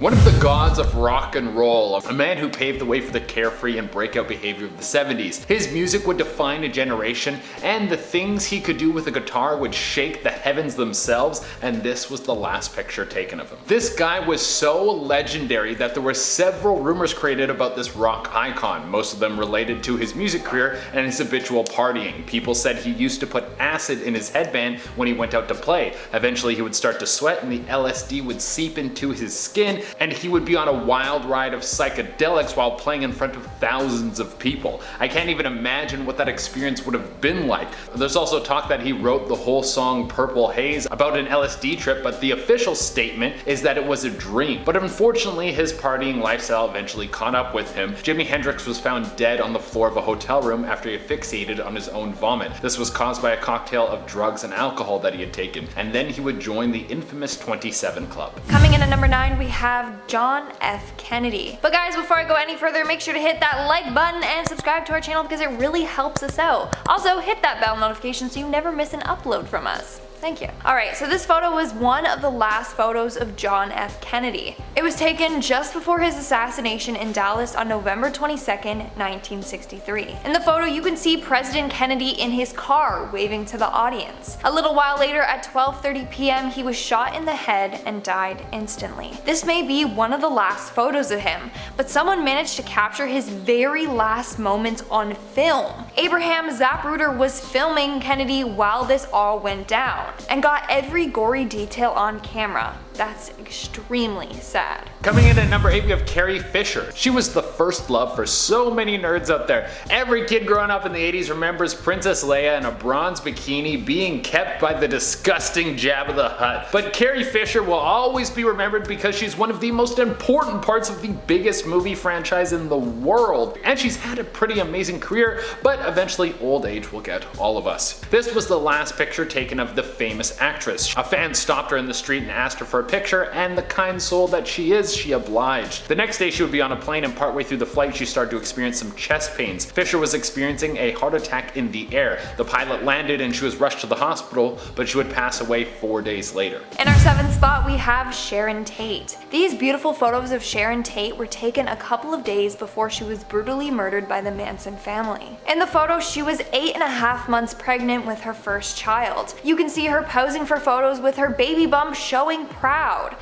One of the gods of rock and roll, a man who paved the way for the carefree and breakout behavior of the 70s. His music would define a generation, and the things he could do with a guitar would shake the heavens themselves, and this was the last picture taken of him. This guy was so legendary that there were several rumors created about this rock icon, most of them related to his music career and his habitual partying. People said he used to put acid in his headband when he went out to play. Eventually he would start to sweat and the LSD would seep into his skin, and he would be on a wild ride of psychedelics while playing in front of thousands of people. I can't even imagine what that experience would have been like. There's also talk that he wrote the whole song Purple Haze about an LSD trip, but the official statement is that it was a dream. But unfortunately his partying lifestyle eventually caught up with him. Jimi Hendrix was found dead on the floor of a hotel room after he asphyxiated on his own vomit. This was caused by a cocktail of drugs and alcohol that he had taken, and then he would join the infamous 27 Club. Coming in at number 9, we have John F. Kennedy. But guys, before I go any further, make sure to hit that like button and subscribe to our channel because it really helps us out. Also, hit that bell notification so you never miss an upload from us. Thank you. Alright, so this photo was one of the last photos of John F. Kennedy. It was taken just before his assassination in Dallas on November 22nd, 1963. In the photo, you can see President Kennedy in his car waving to the audience. A little while later at 12:30 p.m., he was shot in the head and died instantly. This may be one of the last photos of him, but someone managed to capture his very last moments on film. Abraham Zapruder was filming Kennedy while this all went down, and got every gory detail on camera. That's extremely sad. Coming in at number 8, we have Carrie Fisher. She was the first love for so many nerds out there. Every kid growing up in the 80s remembers Princess Leia in a bronze bikini being kept by the disgusting Jabba the Hutt. But Carrie Fisher will always be remembered because she's one of the most important parts of the biggest movie franchise in the world. And she's had a pretty amazing career, but eventually old age will get all of us. This was the last picture taken of the famous actress. A fan stopped her in the street and asked her for a picture, and the kind soul that she is, she obliged. The next day she would be on a plane, and partway through the flight she started to experience some chest pains. Fisher was experiencing a heart attack in the air. The pilot landed and she was rushed to the hospital, but she would pass away 4 days later. In our 7th spot, we have Sharon Tate. These beautiful photos of Sharon Tate were taken a couple of days before she was brutally murdered by the Manson family. In the photo, she was 8.5 months pregnant with her first child. You can see her posing for photos with her baby bump showing proud.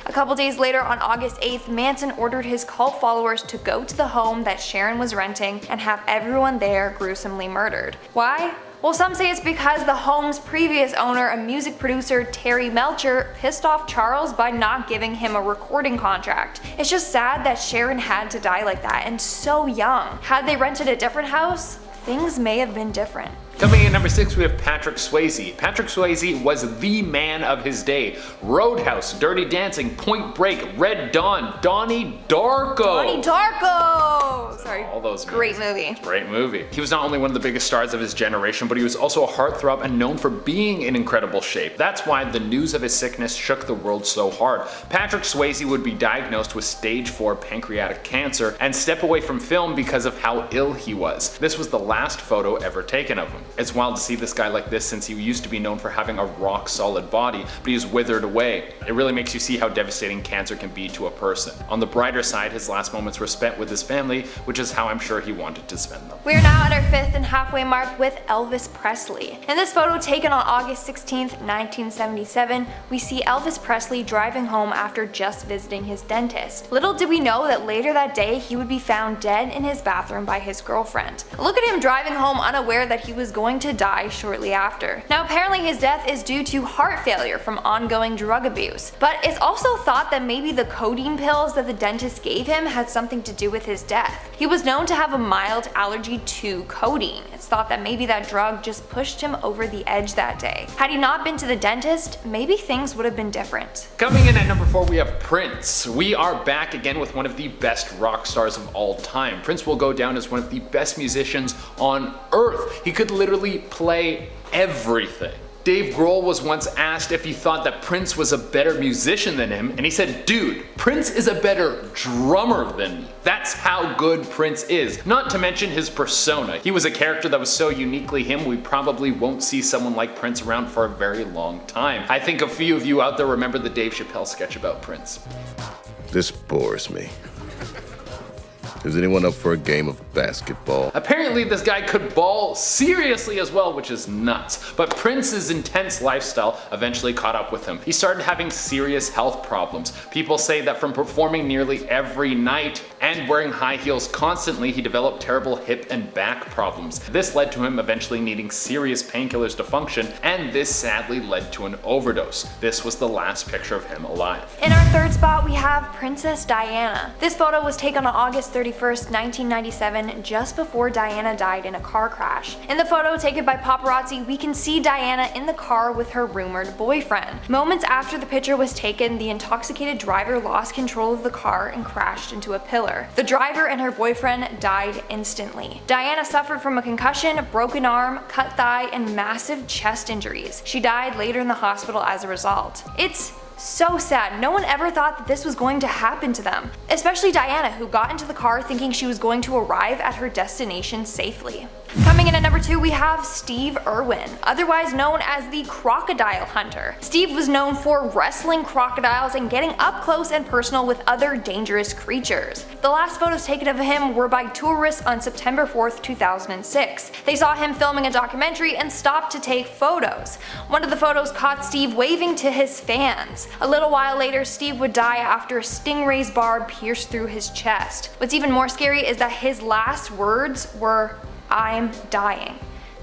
A couple days later, on August 8th, Manson ordered his cult followers to go to the home that Sharon was renting and have everyone there gruesomely murdered. Why? Well, some say it's because the home's previous owner, a music producer, Terry Melcher, pissed off Charles by not giving him a recording contract. It's just sad that Sharon had to die like that, and so young. Had they rented a different house, things may have been different. Coming in at number 6, we have Patrick Swayze. Patrick Swayze was the man of his day. Roadhouse, Dirty Dancing, Point Break, Red Dawn, Donnie Darko. Donnie Darko! Sorry, all those great movies. movie. Great movie. He was not only one of the biggest stars of his generation, but he was also a heartthrob and known for being in incredible shape. That's why the news of his sickness shook the world so hard. Patrick Swayze would be diagnosed with stage 4 pancreatic cancer and step away from film because of how ill he was. This was the last photo ever taken of him. It's wild to see this guy like this, since he used to be known for having a rock solid body, but he's withered away. It really makes you see how devastating cancer can be to a person. On the brighter side, his last moments were spent with his family, which is how I'm sure he wanted to spend them. We are now at our 5th and halfway mark with Elvis Presley. In this photo taken on August 16th, 1977, we see Elvis Presley driving home after just visiting his dentist. Little did we know that later that day he would be found dead in his bathroom by his girlfriend. Look at him driving home unaware that he was going to die shortly after. Now apparently his death is due to heart failure from ongoing drug abuse, but it's also thought that maybe the codeine pills that the dentist gave him had something to do with his death. He was known to have a mild allergy to codeine. It's thought that maybe that drug just pushed him over the edge that day. Had he not been to the dentist, maybe things would have been different. Coming in at number 4, we have Prince. We are back again with one of the best rock stars of all time. Prince will go down as one of the best musicians on earth. He could literally play everything. Dave Grohl was once asked if he thought that Prince was a better musician than him, and he said, "Dude, Prince is a better drummer than me." That's how good Prince is. Not to mention his persona. He was a character that was so uniquely him, we probably won't see someone like Prince around for a very long time. I think a few of you out there remember the Dave Chappelle sketch about Prince. This bores me. Is anyone up for a game of basketball? Apparently this guy could ball seriously as well, which is nuts. But Prince's intense lifestyle eventually caught up with him. He started having serious health problems. People say that from performing nearly every night and wearing high heels constantly, he developed terrible hip and back problems. This led to him eventually needing serious painkillers to function, and this sadly led to an overdose. This was the last picture of him alive. In our third spot, we have Princess Diana. This photo was taken on August 31st, 1997, just before Diana died in a car crash. In the photo taken by Paparazzi, we can see Diana in the car with her rumored boyfriend. Moments after the picture was taken, the intoxicated driver lost control of the car and crashed into a pillar. The driver and her boyfriend died instantly. Diana suffered from a concussion, broken arm, cut thigh, and massive chest injuries. She died later in the hospital as a result. It's so sad. No one ever thought that this was going to happen to them. Especially Diana, who got into the car thinking she was going to arrive at her destination safely. Coming in at number 2, we have Steve Irwin, otherwise known as the Crocodile Hunter. Steve was known for wrestling crocodiles and getting up close and personal with other dangerous creatures. The last photos taken of him were by tourists on September 4th, 2006. They saw him filming a documentary and stopped to take photos. One of the photos caught Steve waving to his fans. A little while later, Steve would die after a stingray's barb pierced through his chest. What's even more scary is that his last words were, "I'm dying."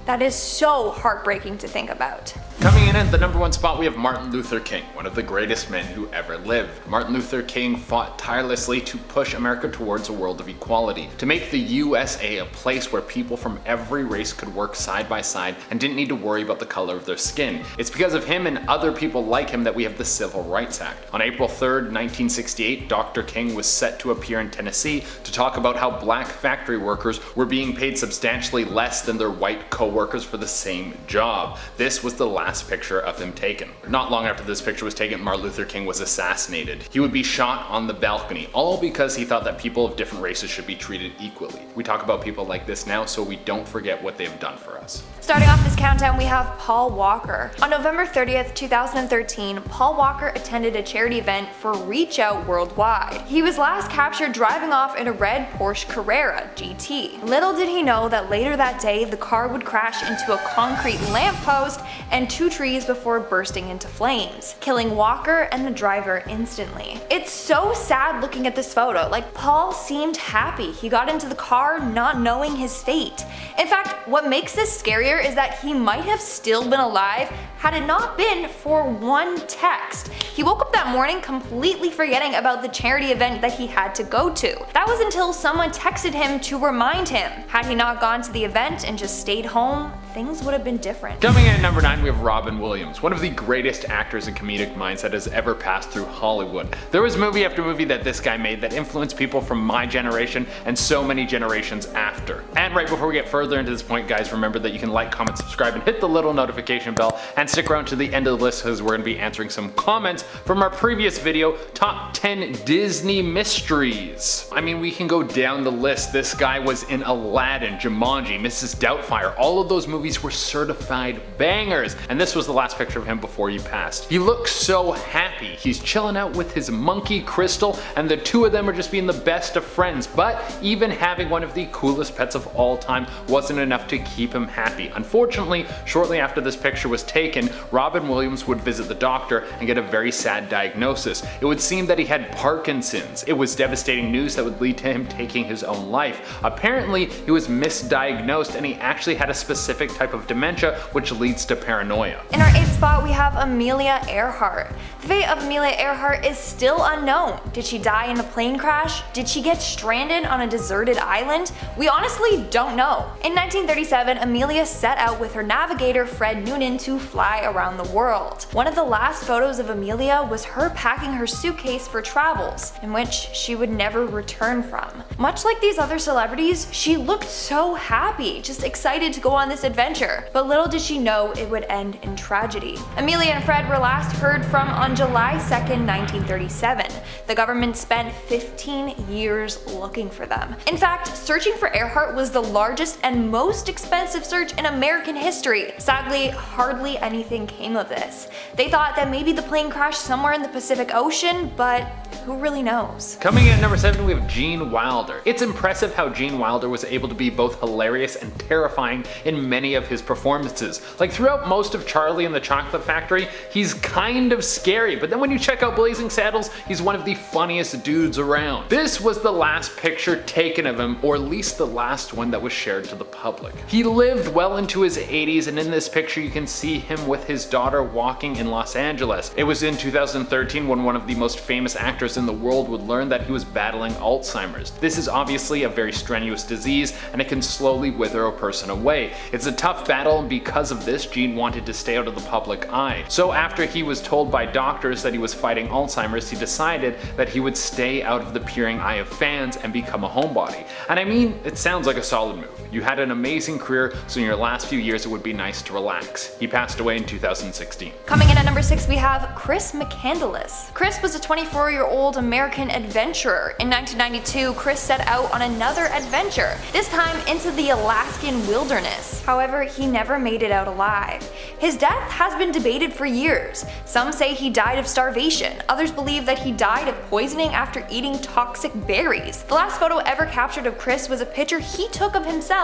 That is so heartbreaking to think about. Coming in at the number 1 spot, we have Martin Luther King, one of the greatest men who ever lived. Martin Luther King fought tirelessly to push America towards a world of equality, to make the USA a place where people from every race could work side by side and didn't need to worry about the color of their skin. It's because of him and other people like him that we have the Civil Rights Act. On April 3rd, 1968, Dr. King was set to appear in Tennessee to talk about how black factory workers were being paid substantially less than their white co-workers for the same job. This was the last picture of him taken. Not long after this picture was taken, Martin Luther King was assassinated. He would be shot on the balcony, all because he thought that people of different races should be treated equally. We talk about people like this now so we don't forget what they've done for us. Starting off this countdown, we have Paul Walker. On November 30th, 2013, Paul Walker attended a charity event for Reach Out Worldwide. He was last captured driving off in a red Porsche Carrera GT. Little did he know that later that day, the car would crash into a concrete lamppost and 2 trees before bursting into flames, killing Walker and the driver instantly. It's so sad looking at this photo. Like, Paul seemed happy. He got into the car not knowing his fate. In fact, what makes this scarier is that he might have still been alive had it not been for one text. He woke up that morning completely forgetting about the charity event that he had to go to. That was until someone texted him to remind him. Had he not gone to the event and just stayed home, things would have been different. Coming in at number 9, we have Robin Williams, one of the greatest actors and comedic minds that has ever passed through Hollywood. There was movie after movie that this guy made that influenced people from my generation and so many generations after. And right before we get further into this point, guys, remember that you can like, comment, subscribe, and hit the little notification bell, and stick around to the end of the list because we're going to be answering some comments from our previous video, Top 10 Disney Mysteries. I mean, we can go down the list. This guy was in Aladdin, Jumanji, Mrs. Doubtfire. All of those movies were certified bangers, and this was the last picture of him before he passed. He looks so happy. He's chilling out with his monkey Crystal, and the two of them are just being the best of friends. But even having one of the coolest pets of all time wasn't enough to keep him happy. Unfortunately, shortly after this picture was taken, Robin Williams would visit the doctor and get a very sad diagnosis. It would seem that he had Parkinson's. It was devastating news that would lead to him taking his own life. Apparently, he was misdiagnosed and he actually had a specific type of dementia which leads to paranoia. In our 8th spot, we have Amelia Earhart. The fate of Amelia Earhart is still unknown. Did she die in a plane crash? Did she get stranded on a deserted island? We honestly don't know. In 1937, Amelia set out with her navigator Fred Noonan to fly around the world. One of the last photos of Amelia was her packing her suitcase for travels, in which she would never return from. Much like these other celebrities, she looked so happy, just excited to go on this adventure. But little did she know it would end in tragedy. Amelia and Fred were last heard from on July 2nd, 1937. The government spent 15 years looking for them. In fact, searching for Earhart was the largest and most expensive search in American history. Sadly, hardly anything came of this. They thought that maybe the plane crashed somewhere in the Pacific Ocean, but who really knows? Coming in at number 7, we have Gene Wilder. It's impressive how Gene Wilder was able to be both hilarious and terrifying in many of his performances. Like throughout most of Charlie and the Chocolate Factory, he's kind of scary, but then when you check out Blazing Saddles, he's one of the funniest dudes around. This was the last picture taken of him, or at least the last one that was shared to the public. He lived well into his 80s, and in this picture you can see him with his daughter walking in Los Angeles. It was in 2013 when one of the most famous actors in the world would learn that he was battling Alzheimer's. This is obviously a very strenuous disease, and it can slowly wither a person away. It's a tough battle, and because of this, Gene wanted to stay out of the public eye. So after he was told by doctors that he was fighting Alzheimer's, he decided that he would stay out of the peering eye of fans and become a homebody. And I mean, it sounds like a solid move. You had an amazing career, so in your last few years it would be nice to relax. He passed away in 2016. Coming in at number 6, we have Chris McCandless. Chris was a 24-year-old American adventurer. In 1992, Chris set out on another adventure, this time into the Alaskan wilderness. However, he never made it out alive. His death has been debated for years. Some say he died of starvation, others believe that he died of poisoning after eating toxic berries. The last photo ever captured of Chris was a picture he took of himself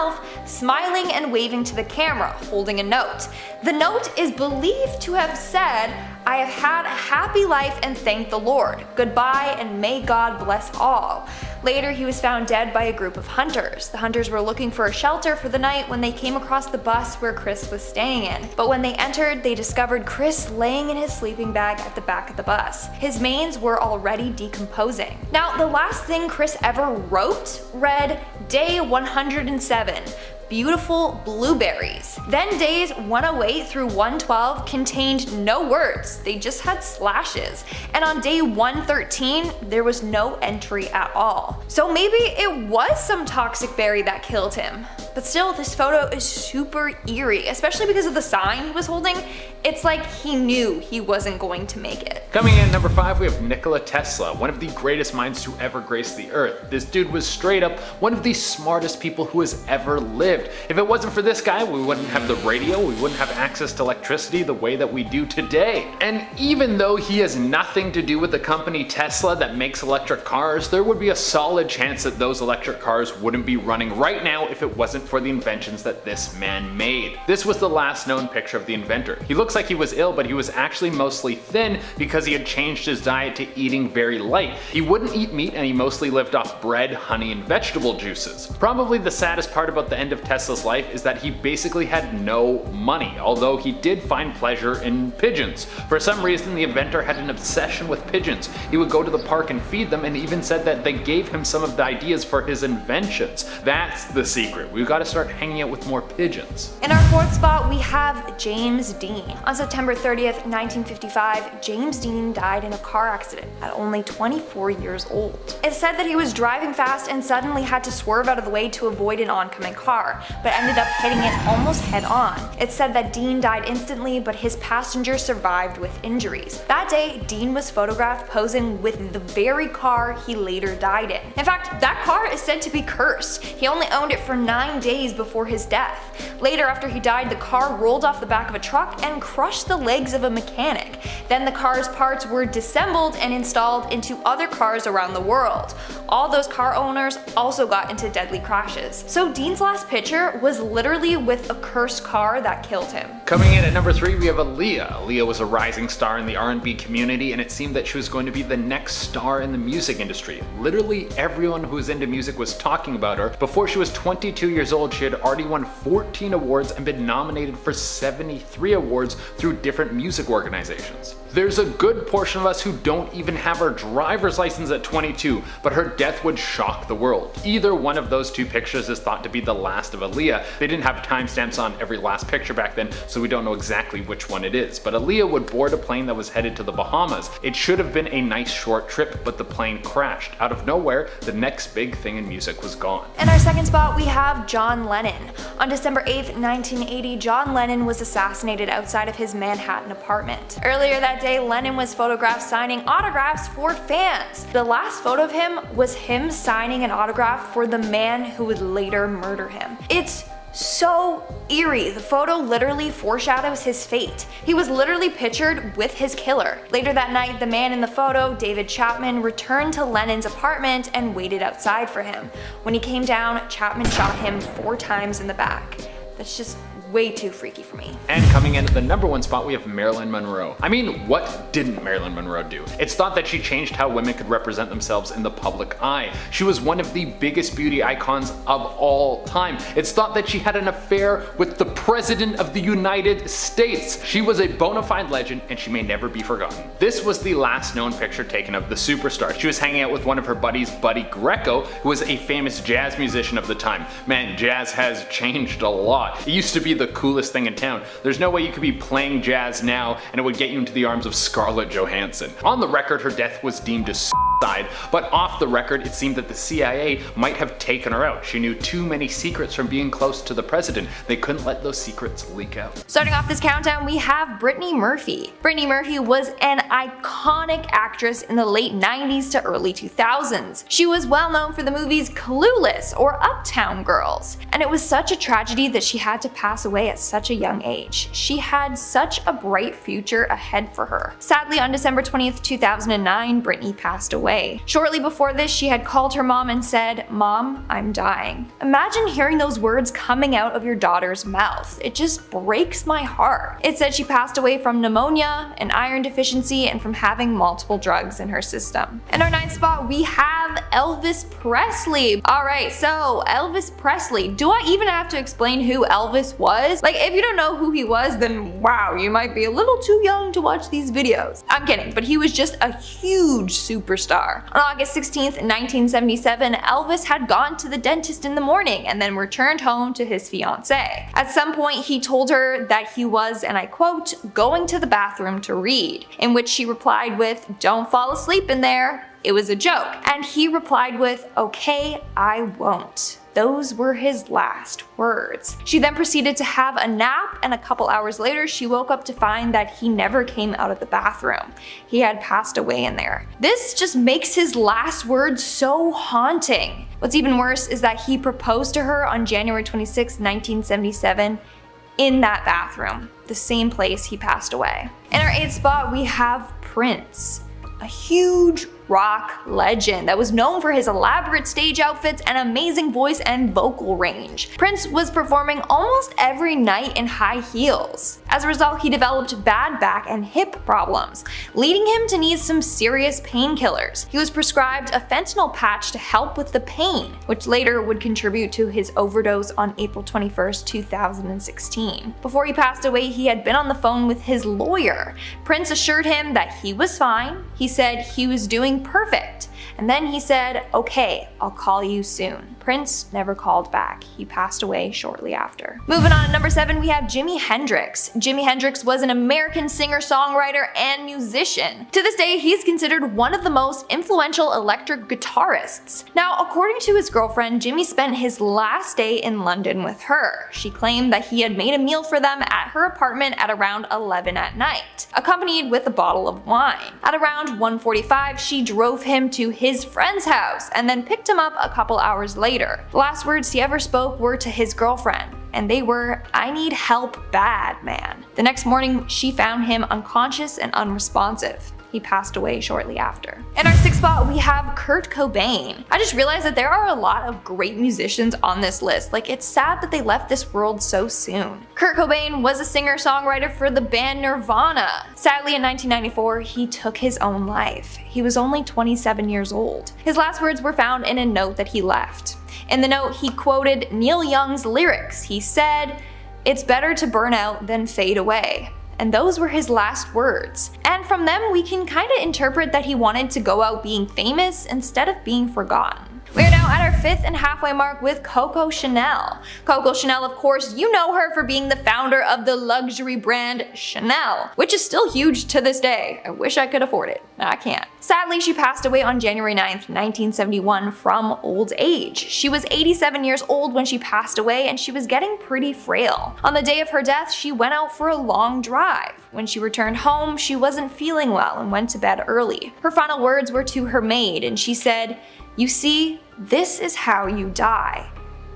smiling and waving to the camera, holding a note. The note is believed to have said, "I have had a happy life and thank the Lord. Goodbye and may God bless all." Later, he was found dead by a group of hunters. The hunters were looking for a shelter for the night when they came across the bus where Chris was staying in. But when they entered, they discovered Chris laying in his sleeping bag at the back of the bus. His manes were already decomposing. Now, the last thing Chris ever wrote read, "Day 107. Beautiful blueberries." Then days 108 through 112 contained no words, they just had slashes. And on day 113, there was no entry at all. So maybe it was some toxic berry that killed him. But still, this photo is super eerie, especially because of the sign he was holding. It's like he knew he wasn't going to make it. Coming in at number 5, we have Nikola Tesla, one of the greatest minds to ever grace the earth. This dude was straight up one of the smartest people who has ever lived. If it wasn't for this guy, we wouldn't have the radio, we wouldn't have access to electricity the way that we do today. And even though he has nothing to do with the company Tesla that makes electric cars, there would be a solid chance that those electric cars wouldn't be running right now if it wasn't for the inventions that this man made. This was the last known picture of the inventor. He looks like he was ill, but he was actually mostly thin because he had changed his diet to eating very light. He wouldn't eat meat, and he mostly lived off bread, honey, and vegetable juices. Probably the saddest part about the end of Tesla's life is that he basically had no money, although he did find pleasure in pigeons. For some reason, the inventor had an obsession with pigeons. He would go to the park and feed them, and even said that they gave him some of the ideas for his inventions. That's the secret. We've got to start hanging out with more pigeons. In our 4th spot, we have James Dean. On September 30th, 1955, James Dean died in a car accident at only 24 years old. It's said that he was driving fast and suddenly had to swerve out of the way to avoid an oncoming car, but ended up hitting it almost head on. It's said that Dean died instantly, but his passenger survived with injuries. That day, Dean was photographed posing with the very car he later died in. In fact, that car is said to be cursed. He only owned it for 9 days before his death. Later, after he died, the car rolled off the back of a truck and crushed the legs of a mechanic. Then the car's parts were disassembled and installed into other cars around the world. All those car owners also got into deadly crashes. So Dean's last picture was literally with a cursed car that killed him. Coming in at number 3, we have Aaliyah. Aaliyah was a rising star in the R&B community, and it seemed that she was going to be the next star in the music industry. Literally everyone who was into music was talking about her. Before she was 22 years old, she had already won 14 awards and been nominated for 73 awards through different music organizations. There's a good portion of us who don't even have our driver's license at 22, but her death would shock the world. Either one of those two pictures is thought to be the last of Aaliyah. They didn't have timestamps on every last picture back then, so we don't know exactly which one it is. But Aaliyah would board a plane that was headed to the Bahamas. It should have been a nice short trip, but the plane crashed. Out of nowhere, the next big thing in music was gone. In our second spot, we have John Lennon. On December 8th, 1980, John Lennon was assassinated outside of his Manhattan apartment. Earlier that day, Lennon was photographed signing autographs for fans. The last photo of him was him signing an autograph for the man who would later murder him. It's so eerie. The photo literally foreshadows his fate. He was literally pictured with his killer. Later that night, the man in the photo, David Chapman, returned to Lennon's apartment and waited outside for him. When he came down, Chapman shot him 4 times in the back. That's just way too freaky for me. And coming in at the number 1 spot, we have Marilyn Monroe. I mean, what didn't Marilyn Monroe do? It's thought that she changed how women could represent themselves in the public eye. She was one of the biggest beauty icons of all time. It's thought that she had an affair with the President of the United States. She was a bona fide legend, and she may never be forgotten. This was the last known picture taken of the superstar. She was hanging out with one of her buddies, Buddy Greco, who was a famous jazz musician of the time. Man, jazz has changed a lot. It used to be the coolest thing in town. There's no way you could be playing jazz now and it would get you into the arms of Scarlett Johansson. On the record, her death was deemed a suicide, but off the record, it seemed that the CIA might have taken her out. She knew too many secrets from being close to the president. They couldn't let those secrets leak out. Starting off this countdown, we have Brittany Murphy. Brittany Murphy was an iconic actress in the late 90s to early 2000s. She was well known for the movies Clueless or Uptown Girls, and it was such a tragedy that she had to pass away at such a young age. She had such a bright future ahead for her. Sadly, on December 20th, 2009, Brittany passed away. Shortly before this, she had called her mom and said, "Mom, I'm dying." Imagine hearing those words coming out of your daughter's mouth. It just breaks my heart. It said she passed away from pneumonia, an iron deficiency, and from having multiple drugs in her system. In our 9th spot, we have Elvis Presley. Alright, so Elvis Presley. Do I even have to explain who Elvis was? Like, if you don't know who he was, then wow, you might be a little too young to watch these videos. I'm kidding, but he was just a huge superstar. On August 16th, 1977, Elvis had gone to the dentist in the morning and then returned home to his fiancée. At some point, he told her that he was, and I quote, "going to the bathroom to read," in which she replied with, "Don't fall asleep in there." It was a joke. And he replied with, "Okay, I won't." Those were his last words. She then proceeded to have a nap, and a couple hours later she woke up to find that he never came out of the bathroom. He had passed away in there. This just makes his last words so haunting. What's even worse is that he proposed to her on January 26, 1977 in that bathroom, the same place he passed away. In our 8th spot, we have Prince, a huge rock legend that was known for his elaborate stage outfits and amazing voice and vocal range. Prince was performing almost every night in high heels. As a result, he developed bad back and hip problems, leading him to need some serious painkillers. He was prescribed a fentanyl patch to help with the pain, which later would contribute to his overdose on April 21st, 2016. Before he passed away, he had been on the phone with his lawyer. Prince assured him that he was fine. He said he was doing perfect. And then he said, "Okay, I'll call you soon." Prince never called back. He passed away shortly after. Moving on to number 7, we have Jimi Hendrix. Jimi Hendrix was an American singer-songwriter and musician. To this day, he's considered one of the most influential electric guitarists. Now, according to his girlfriend, Jimi spent his last day in London with her. She claimed that he had made a meal for them at her apartment at around 11 at night, accompanied with a bottle of wine. At around 1:45, she drove him to his friend's house and then picked him up a couple hours later. The last words he ever spoke were to his girlfriend, and they were, "I need help bad, man." The next morning, she found him unconscious and unresponsive. He passed away shortly after. In our 6th spot, we have Kurt Cobain. I just realized that there are a lot of great musicians on this list. Like, it's sad that they left this world so soon. Kurt Cobain was a singer-songwriter for the band Nirvana. Sadly, in 1994, he took his own life. He was only 27 years old. His last words were found in a note that he left. In the note, he quoted Neil Young's lyrics. He said, "It's better to burn out than fade away." and those were his last words. And from them we can kinda interpret that he wanted to go out being famous instead of being forgotten. We are now at our 5th and halfway mark with Coco Chanel. Coco Chanel, of course, you know her for being the founder of the luxury brand Chanel, which is still huge to this day. I wish I could afford it. I can't. Sadly, she passed away on January 9th, 1971 from old age. She was 87 years old when she passed away, and she was getting pretty frail. On the day of her death, she went out for a long drive. When she returned home, she wasn't feeling well and went to bed early. Her final words were to her maid, and she said, "You see, this is how you die."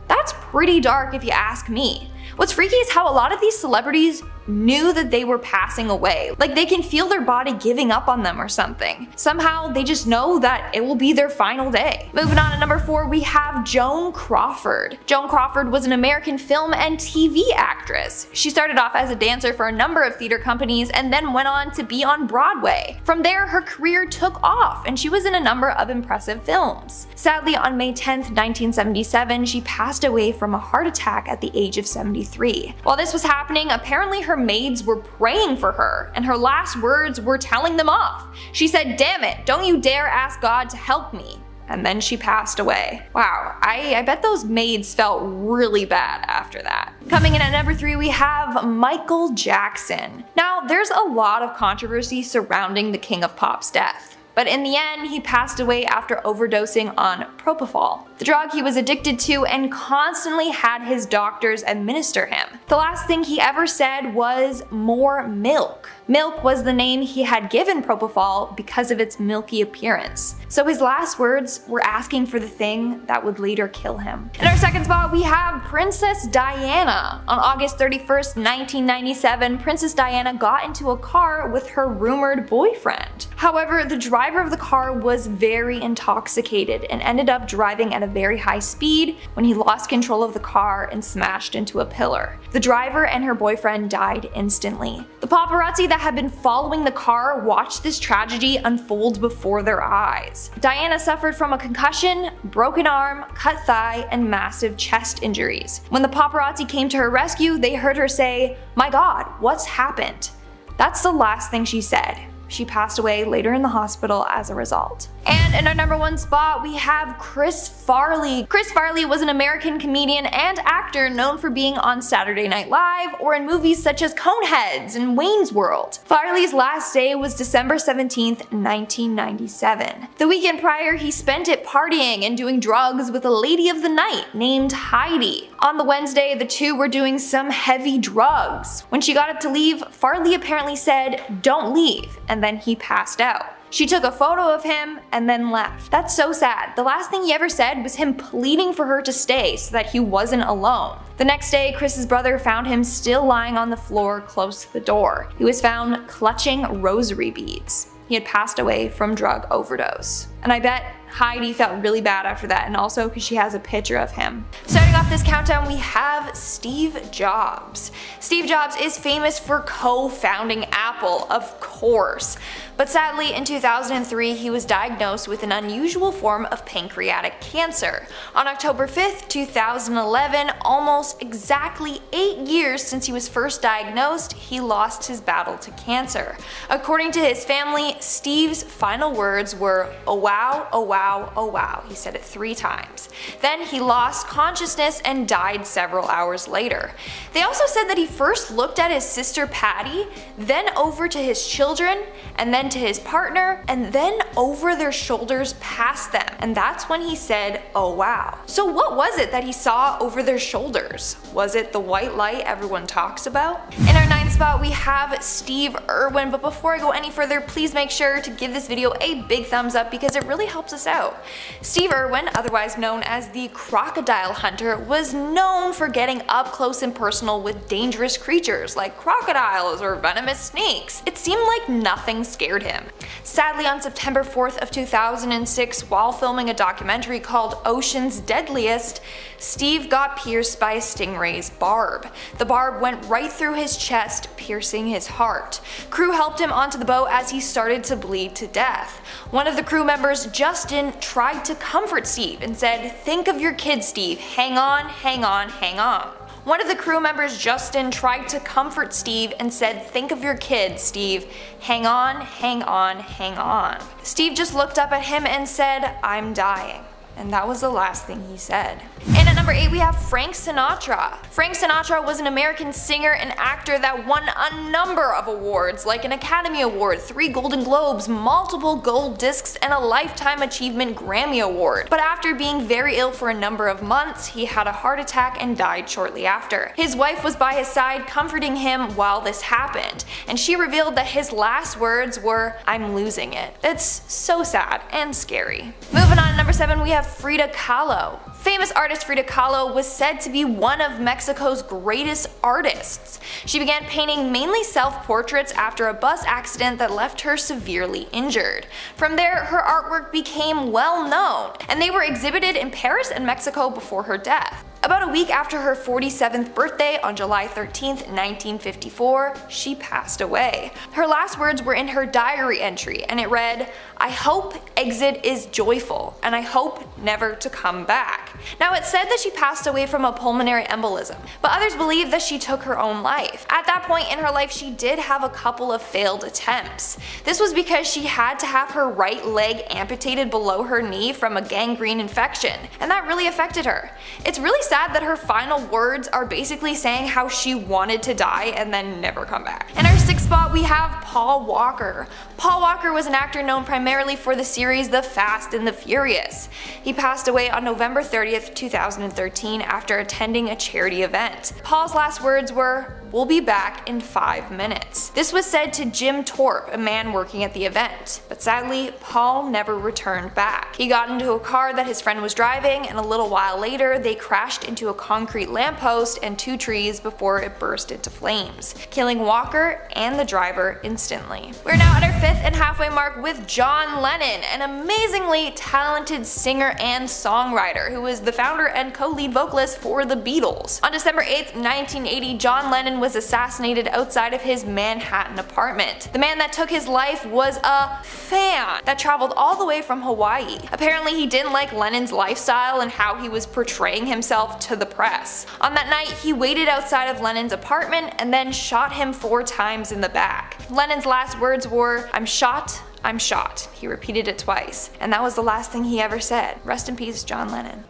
That's pretty dark if you ask me. What's freaky is how a lot of these celebrities knew that they were passing away. Like they can feel their body giving up on them or something. Somehow they just know that it will be their final day. Moving on to number 4, we have Joan Crawford. Joan Crawford was an American film and TV actress. She started off as a dancer for a number of theater companies and then went on to be on Broadway. From there, her career took off and she was in a number of impressive films. Sadly, on May 10th, 1977, she passed away from a heart attack at the age of 73. While this was happening, apparently her maids were praying for her, and her last words were telling them off. She said, "Damn it, don't you dare ask God to help me." And then she passed away. Wow, I bet those maids felt really bad after that. Coming in at number 3, we have Michael Jackson. Now, there's a lot of controversy surrounding the King of Pop's death. But in the end, he passed away after overdosing on propofol, the drug he was addicted to and constantly had his doctors administer him. The last thing he ever said was "more milk." Milk was the name he had given propofol because of its milky appearance. So his last words were asking for the thing that would later kill him. In our second spot, we have Princess Diana. On August 31st, 1997, Princess Diana got into a car with her rumored boyfriend. However, the driver of the car was very intoxicated and ended up driving at a very high speed when he lost control of the car and smashed into a pillar. The driver and her boyfriend died instantly. The paparazzi that had been following the car watched this tragedy unfold before their eyes. Diana suffered from a concussion, broken arm, cut thigh, and massive chest injuries. When the paparazzi came to her rescue, they heard her say, "My God, what's happened?" That's the last thing she said. She passed away later in the hospital as a result. And in our number 1 spot, we have Chris Farley. Chris Farley was an American comedian and actor known for being on Saturday Night Live or in movies such as Coneheads and Wayne's World. Farley's last day was December 17th, 1997. The weekend prior, he spent it partying and doing drugs with a lady of the night named Heidi. On the Wednesday, the two were doing some heavy drugs. When she got up to leave, Farley apparently said, "Don't leave," and then he passed out. She took a photo of him and then left. That's so sad. The last thing he ever said was him pleading for her to stay so that he wasn't alone. The next day, Chris's brother found him still lying on the floor close to the door. He was found clutching rosary beads. He had passed away from drug overdose. And I bet Heidi felt really bad after that, and also because she has a picture of him. Starting off this countdown, we have Steve Jobs. Steve Jobs is famous for co-founding Apple, of course. But sadly, in 2003, he was diagnosed with an unusual form of pancreatic cancer. On October 5th, 2011, almost exactly 8 years since he was first diagnosed, he lost his battle to cancer. According to his family, Steve's final words were, "Oh wow, oh wow, oh wow." He said it 3 times. Then he lost consciousness and died several hours later. They also said that he first looked at his sister Patty, then over to his children, and then to his partner, and then over their shoulders past them. And that's when he said, "Oh wow." So what was it that he saw over their shoulders? Was it the white light everyone talks about? In our 9th spot, we have Steve Irwin. But before I go any further, please make sure to give this video a big thumbs up because it really helps us out. Steve Irwin, otherwise known as the crocodile hunter, was known for getting up close and personal with dangerous creatures like crocodiles or venomous snakes. It seemed like nothing scared him. Sadly, on September 4th of 2006, while filming a documentary called Ocean's Deadliest, Steve got pierced by a stingray's barb. The barb went right through his chest, piercing his heart. Crew helped him onto the boat as he started to bleed to death. One of the crew members, Justin, tried to comfort Steve and said, "Think of your kid, Steve. Hang on, hang on, hang on." One of the crew members, Justin, tried to comfort Steve and said, "Think of your kids, Steve. Hang on, hang on, hang on." Steve just looked up at him and said, "I'm dying." And that was the last thing he said. And at number 8 we have Frank Sinatra. Frank Sinatra was an American singer and actor that won a number of awards, like an Academy Award, 3 Golden Globes, multiple gold discs, and a Lifetime Achievement Grammy Award. But after being very ill for a number of months, he had a heart attack and died shortly after. His wife was by his side comforting him while this happened, and she revealed that his last words were, "I'm losing it." It's so sad and scary. Moving on to number 7 we have Frida Kahlo. Famous artist Frida Kahlo was said to be one of Mexico's greatest artists. She began painting mainly self-portraits after a bus accident that left her severely injured. From there, her artwork became well known, and they were exhibited in Paris and Mexico before her death. About a week after her 47th birthday on July 13th, 1954, she passed away. Her last words were in her diary entry, and it read, "I hope exit is joyful, and I hope never to come back." Now, it's said that she passed away from a pulmonary embolism, but others believe that she took her own life. At that point in her life, she did have a couple of failed attempts. This was because she had to have her right leg amputated below her knee from a gangrene infection, and that really affected her. It's really sad that her final words are basically saying how she wanted to die and then never come back. In our 6th spot we have Paul Walker. Paul Walker was an actor known primarily for the series The Fast and the Furious. He passed away on November 30th, 2013 after attending a charity event. Paul's last words were, "We'll be back in 5 minutes." This was said to Jim Torp, a man working at the event, but sadly, Paul never returned back. He got into a car that his friend was driving, and a little while later, they crashed into a concrete lamppost and 2 trees before it burst into flames, killing Walker and the driver instantly. We're now at our 5th and halfway mark with John Lennon, an amazingly talented singer and songwriter who was the founder and co-lead vocalist for the Beatles. On December 8th, 1980, John Lennon was assassinated outside of his Manhattan apartment. The man that took his life was a fan that traveled all the way from Hawaii. Apparently he didn't like Lennon's lifestyle and how he was portraying himself to the press. On that night, he waited outside of Lennon's apartment and then shot him 4 times in the back. Lennon's last words were, "I'm shot, I'm shot." He repeated it twice, and that was the last thing he ever said. Rest in peace, John Lennon.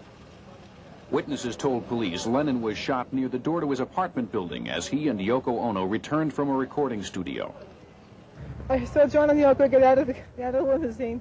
Witnesses told police Lennon was shot near the door to his apartment building as he and Yoko Ono returned from a recording studio. I saw John and Yoko get out of the limousine.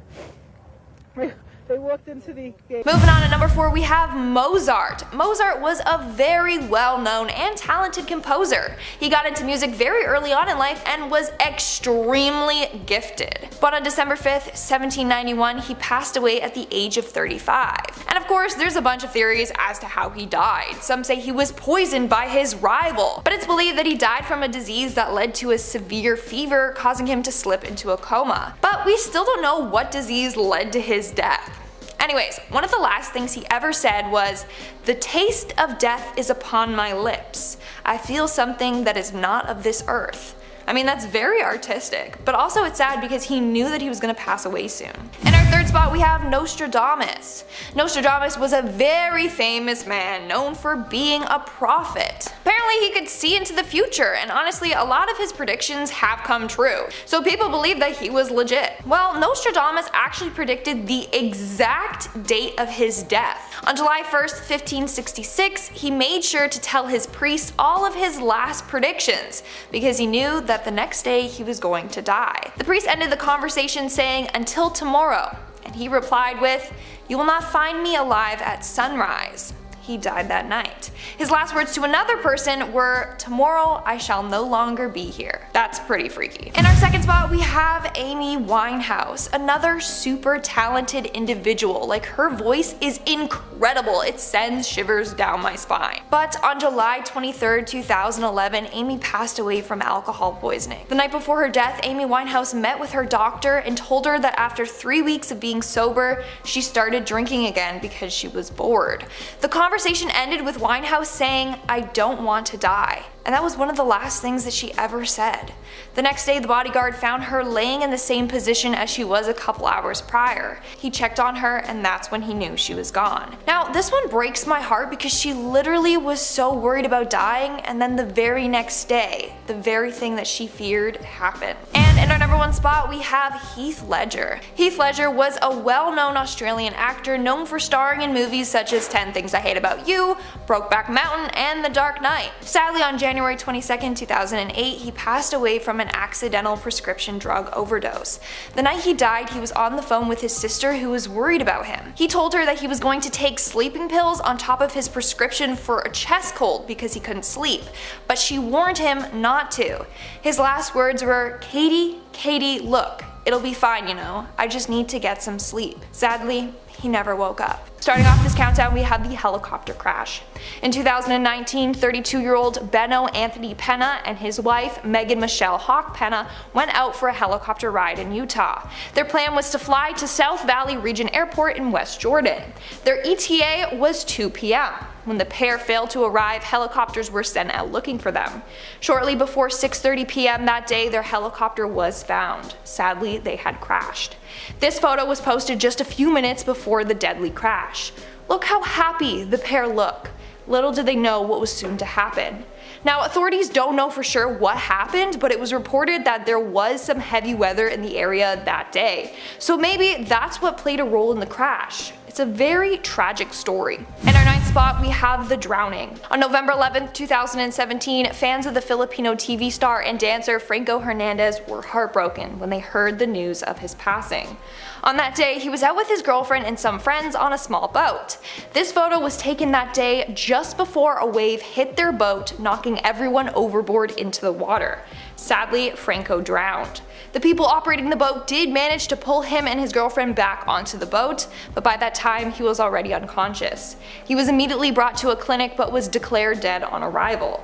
They walked into the gate. Moving on to number 4 we have Mozart. Mozart was a very well-known and talented composer. He got into music very early on in life and was extremely gifted. But on December 5th, 1791, he passed away at the age of 35. And of course, there's a bunch of theories as to how he died. Some say he was poisoned by his rival, but it's believed that he died from a disease that led to a severe fever, causing him to slip into a coma. But we still don't know what disease led to his death. Anyways, one of the last things he ever said was, "The taste of death is upon my lips. I feel something that is not of this earth." I mean, that's very artistic, but also it's sad because he knew that he was going to pass away soon. In our 3rd spot we have Nostradamus. Nostradamus was a very famous man known for being a prophet. Apparently he could see into the future, and honestly a lot of his predictions have come true, so people believe that he was legit. Well, Nostradamus actually predicted the exact date of his death. On July 1st, 1566, he made sure to tell his priest all of his last predictions because he knew that the next day he was going to die. The priest ended the conversation saying, "Until tomorrow," and he replied with, "You will not find me alive at sunrise." He died that night. His last words to another person were, "Tomorrow I shall no longer be here." That's pretty freaky. In our 2nd spot we have Amy Winehouse, another super talented individual. Like, her voice is incredible, it sends shivers down my spine. But on July 23rd, 2011, Amy passed away from alcohol poisoning. The night before her death, Amy Winehouse met with her doctor and told her that after 3 weeks of being sober, she started drinking again because she was bored. The conversation ended with Winehouse saying, "I don't want to die." and that was one of the last things that she ever said. The next day, the bodyguard found her laying in the same position as she was a couple hours prior. He checked on her, and that's when he knew she was gone. Now, this one breaks my heart because she literally was so worried about dying, and then the very next day, the very thing that she feared happened. And in our number 1 spot, we have Heath Ledger. Heath Ledger was a well-known Australian actor known for starring in movies such as 10 Things I Hate About You, Brokeback Mountain, and The Dark Knight. Sadly, on January 22nd, 2008, he passed away from an accidental prescription drug overdose. The night he died, he was on the phone with his sister who was worried about him. He told her that he was going to take sleeping pills on top of his prescription for a chest cold because he couldn't sleep, but she warned him not to. His last words were, Katie, look, it'll be fine, you know, I just need to get some sleep. Sadly, he never woke up. Starting off this countdown, we have the helicopter crash. In 2019, 32-year-old Benno Anthony Penna and his wife, Megan Michelle Hawk Penna, went out for a helicopter ride in Utah. Their plan was to fly to South Valley Region Airport in West Jordan. Their ETA was 2 p.m. When the pair failed to arrive, helicopters were sent out looking for them. Shortly before 6:30 p.m. that day, their helicopter was found. Sadly, they had crashed. This photo was posted just a few minutes before the deadly crash. Look how happy the pair look. Little did they know what was soon to happen. Now, authorities don't know for sure what happened, but it was reported that there was some heavy weather in the area that day. So maybe that's what played a role in the crash. It's a very tragic story. In our 9th spot, we have the drowning. On November 11th, 2017, fans of the Filipino TV star and dancer Franco Hernandez were heartbroken when they heard the news of his passing. On that day, he was out with his girlfriend and some friends on a small boat. This photo was taken that day just before a wave hit their boat, knocking everyone overboard into the water. Sadly, Franco drowned. The people operating the boat did manage to pull him and his girlfriend back onto the boat, but by that time he was already unconscious. He was immediately brought to a clinic but was declared dead on arrival.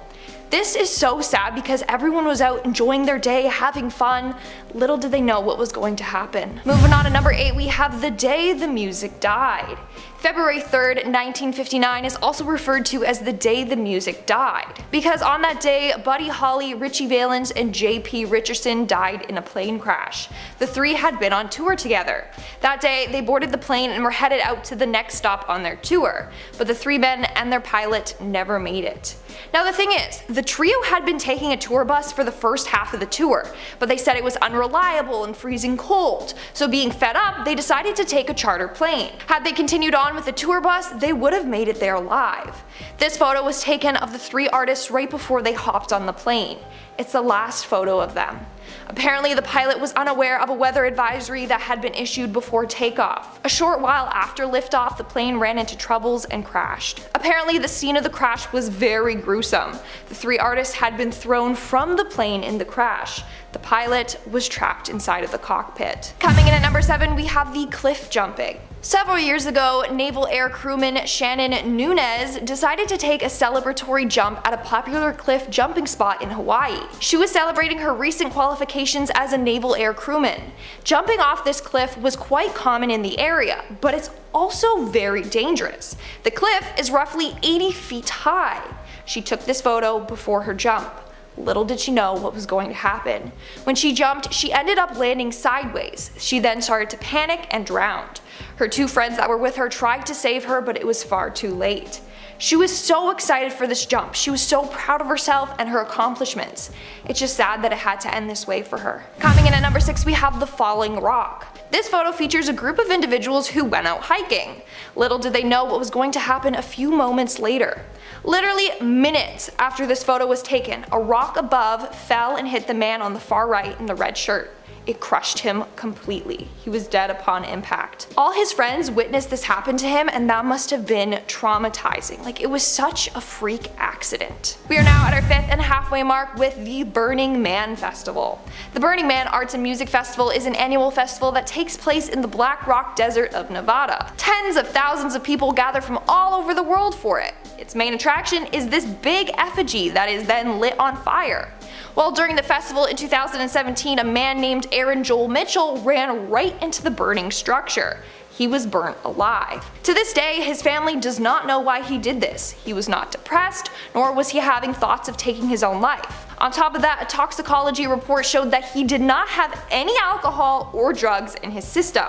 This is so sad because everyone was out enjoying their day, having fun. Little did they know what was going to happen. Moving on to number 8, we have the day the music died. February 3rd, 1959 is also referred to as the day the music died, because on that day, Buddy Holly, Richie Valens, and J.P. Richardson died in a plane crash. The three had been on tour together. That day, they boarded the plane and were headed out to the next stop on their tour, but the three men and their pilot never made it. Now the thing is, the trio had been taking a tour bus for the first half of the tour, but they said it was unreliable and freezing cold, so being fed up, they decided to take a charter plane. Had they continued on with the tour bus, they would have made it there alive. This photo was taken of the three artists right before they hopped on the plane. It's the last photo of them. Apparently, the pilot was unaware of a weather advisory that had been issued before takeoff. A short while after liftoff, the plane ran into troubles and crashed. Apparently, the scene of the crash was very gruesome. The three artists had been thrown from the plane in the crash. The pilot was trapped inside of the cockpit. Coming in at number 7, we have the cliff jumping. Several years ago, Naval Air crewman Shannon Nunez decided to take a celebratory jump at a popular cliff jumping spot in Hawaii. She was celebrating her recent qualifications as a Naval Air crewman. Jumping off this cliff was quite common in the area, but it's also very dangerous. The cliff is roughly 80 feet high. She took this photo before her jump. Little did she know what was going to happen. When she jumped, she ended up landing sideways. She then started to panic and drowned. Her two friends that were with her tried to save her, but it was far too late. She was so excited for this jump. She was so proud of herself and her accomplishments. It's just sad that it had to end this way for her. Coming in at number 6, we have the falling rock. This photo features a group of individuals who went out hiking. Little did they know what was going to happen a few moments later. Literally minutes after this photo was taken, a rock above fell and hit the man on the far right in the red shirt. It crushed him completely. He was dead upon impact. All his friends witnessed this happen to him, and that must have been traumatizing. Like, it was such a freak accident. We are now at our 5th and halfway mark with the Burning Man Festival. The Burning Man Arts and Music Festival is an annual festival that takes place in the Black Rock Desert of Nevada. Tens of thousands of people gather from all over the world for it. Its main attraction is this big effigy that is then lit on fire. Well, during the festival in 2017, a man named Aaron Joel Mitchell ran right into the burning structure. He was burnt alive. To this day, his family does not know why he did this. He was not depressed, nor was he having thoughts of taking his own life. On top of that, a toxicology report showed that he did not have any alcohol or drugs in his system.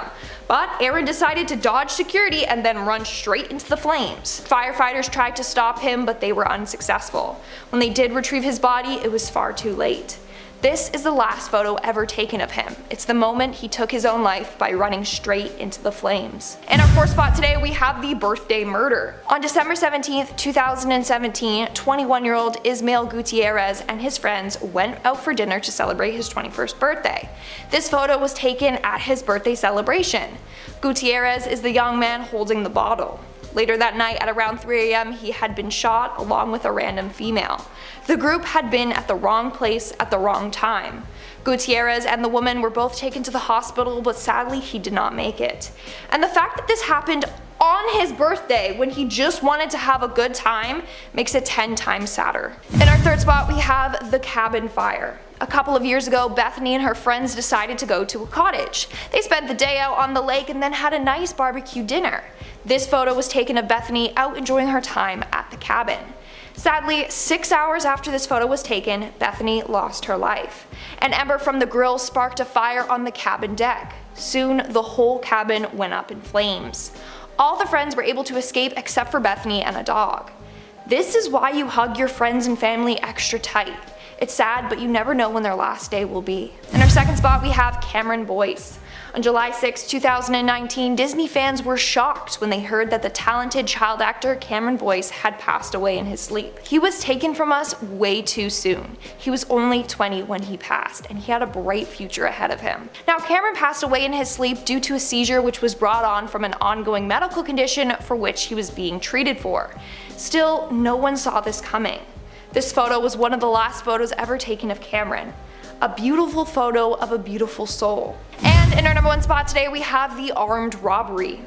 But Aaron decided to dodge security and then run straight into the flames. Firefighters tried to stop him, but they were unsuccessful. When they did retrieve his body, it was far too late. This is the last photo ever taken of him. It's the moment he took his own life by running straight into the flames. In our fourth spot today, we have the birthday murder. On December 17th, 2017, 21-year-old Ismael Gutierrez and his friends went out for dinner to celebrate his 21st birthday. This photo was taken at his birthday celebration. Gutierrez is the young man holding the bottle. Later that night at around 3 a.m. he had been shot along with a random female. The group had been at the wrong place at the wrong time. Gutierrez and the woman were both taken to the hospital, but sadly he did not make it. And the fact that this happened on his birthday when he just wanted to have a good time makes it 10 times sadder. In our third spot we have the cabin fire. A couple of years ago, Bethany and her friends decided to go to a cottage. They spent the day out on the lake and then had a nice barbecue dinner. This photo was taken of Bethany out enjoying her time at the cabin. Sadly, 6 hours after this photo was taken, Bethany lost her life. An ember from the grill sparked a fire on the cabin deck. Soon, the whole cabin went up in flames. All the friends were able to escape except for Bethany and a dog. This is why you hug your friends and family extra tight. It's sad, but you never know when their last day will be. In our second spot, we have Cameron Boyce. On July 6, 2019, Disney fans were shocked when they heard that the talented child actor Cameron Boyce had passed away in his sleep. He was taken from us way too soon. He was only 20 when he passed, and he had a bright future ahead of him. Now, Cameron passed away in his sleep due to a seizure which was brought on from an ongoing medical condition for which he was being treated for. Still, no one saw this coming. This photo was one of the last photos ever taken of Cameron. A beautiful photo of a beautiful soul. And in our number one spot today, we have the armed robbery.